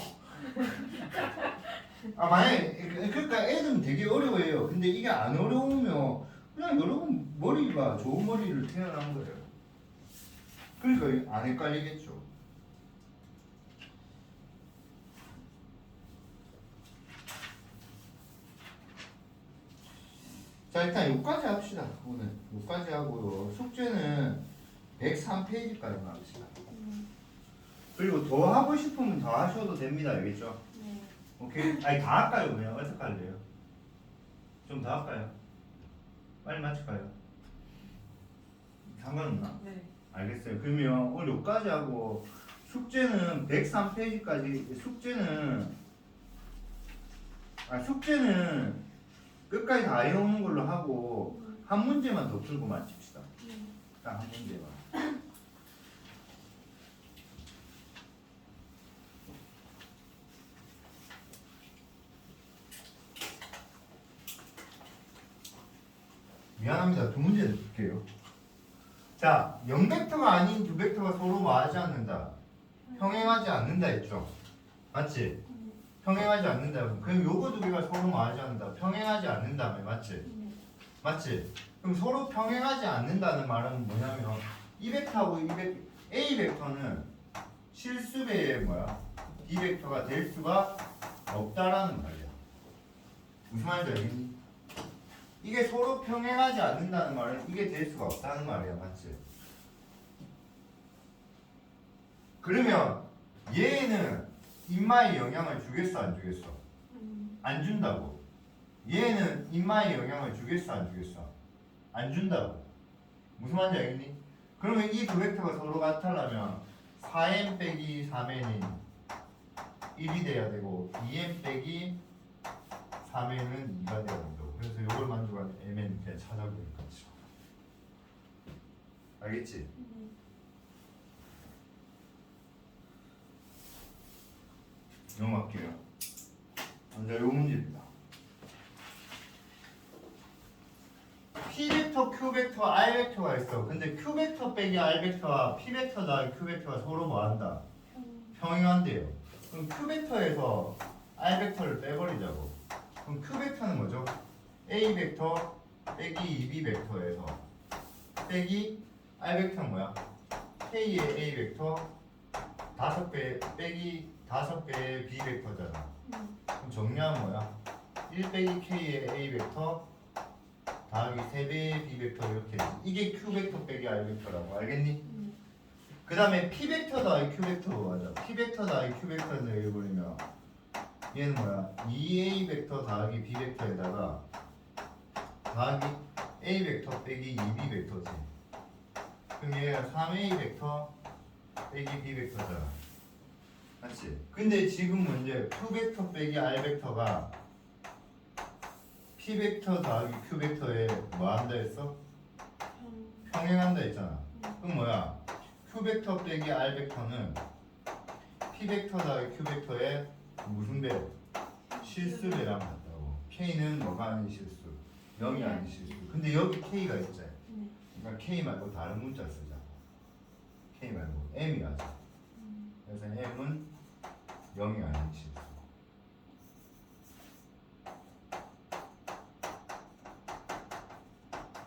아 만약에 그러니까 애들은 되게 어려워해요. 근데 이게 안 어려우면 그냥 여러분 머리가 좋은 머리를 태어난 거예요. 그러니까 안 헷갈리겠죠. 자 일단 여기까지 합시다. 오늘 여기까지 하고요. 숙제는 103페이지까지만 합시다. 그리고 더 하고 싶으면 더 하셔도 됩니다. 알겠죠? 네. 오케이? 아니 다 할까요? 그냥 어떻게 할래요? 좀 더 할까요? 빨리 맞출까요? 상관없나? 네. 알겠어요. 그러면 오늘 여기까지 하고 숙제는 103페이지까지 숙제는 끝까지 다 해오는 걸로 하고 한 문제만 더 풀고 마칩시다. 딱 한 문제만. 미안합니다. 두 문제 드릴게요. 자, 0벡터가 아닌 두 벡터가 서로 뭐하지 않는다. 평행하지 않는다 했죠. 맞지? 평행하지 않는다. 그럼 요거 두 개가 서로 뭐하지 않는다. 평행하지 않는다며. 맞지? 맞지? 그럼 서로 평행하지 않는다는 말은 뭐냐면 이 벡터하고 A 벡터는 실수배의 뭐야? B 벡터가 될 수가 없다라는 말이야. 무슨 말인지 알겠니? 이게 서로 평행하지 않는다는 말은 이게 될 수가 없다는 말이야. 맞지? 그러면 얘는 인마에 영향을 주겠어 안 주겠어? 안 준다고. 얘는 인마에 영향을 주겠어 안 주겠어? 안 준다고. 무슨 말인지 알겠니? 그러면 이 두 벡터가 서로 같으려면 4m 빼기 3n은 1이 돼야 되고 2m 빼기 3n은 2가 돼야 된다고. 그래서 이걸 만족하는 mn 그냥 찾아보니까 알겠지? 넘어갈게요. 먼저 요 문제입니다. P벡터, Q벡터, R벡터가 있어. 근데 Q벡터 빼기 R벡터와 P벡터 더하기 Q벡터가 서로 뭐한다? 평행한대요. 그럼 Q벡터에서 R벡터를 빼버리자고. 그럼 Q벡터는 뭐죠? A벡터 빼기 2B벡터에서 빼기 R벡터는 뭐야? K의 A벡터 5배 빼기 5배의 B벡터잖아. 그럼 정리하면 뭐야? 1 빼기 K의 A벡터 더하기 3배의 B벡터 이렇게. 이게 Q벡터 빼기 R벡터라고. 알겠니? 그 다음에 P벡터 더하기 Q벡터로 가자. P벡터 더하기 Q벡터를 읽어버리면 얘는 뭐야? 2A벡터 더하기 B벡터에다가 더하기 A벡터 빼기 2B벡터지. 그럼 얘가 3A벡터 빼기 B벡터잖아. 맞지? 근데 지금 문제 Q벡터 빼기 R벡터가 T 벡터 더하기 Q 벡터에 뭐 한다 했어? 평행한다 했잖아. 그럼 뭐야? Q 벡터 빼기 R 벡터는 P 벡터 더하기 Q 벡터에 무슨 배? 실수배랑 같다고. K는 뭐가 아닌 실수? 0이 아닌 실수. 근데 여기 K가 있지. 네. 그러니까 K 말고 다른 문자 쓰자. K 말고 M이 하자. 그래서 M은 0이 아닌 실수.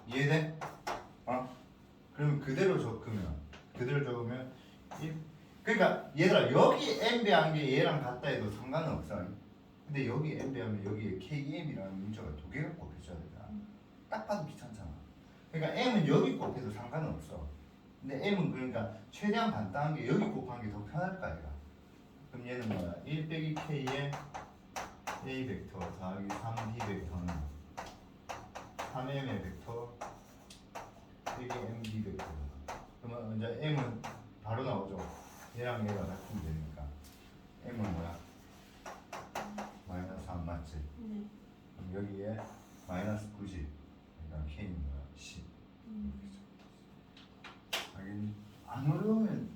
이해돼? 그럼 그대로 적으면 그러니까 얘들아 여기 M 배한 게 얘랑 같다 해도 상관은 없어. 근데 여기 M 배하면 여기에 KM이라는 문자가 두 개가 곱해져야 된다. 딱 봐도 귀찮잖아. 그러니까 M은 여기 곱해도 상관은 없어. 근데 M은 그러니까 최대한 간단한 게 여기 곱한 게 더 편할 거 아이가. 그럼 얘는 뭐야? 1 빼기 K의 A 벡터 더하기 3B 벡터는 3M의 벡터 빼기 MB 벡터. 그러면 이제 M은 바로 나오죠. 얘랑 얘가 같으면 되니까 M은 뭐야? 마이너스 3 맞지? 네. 그럼 여기에 마이너스 90 그러니까 K는 뭐야? 10. 알겠니? 안 어려우면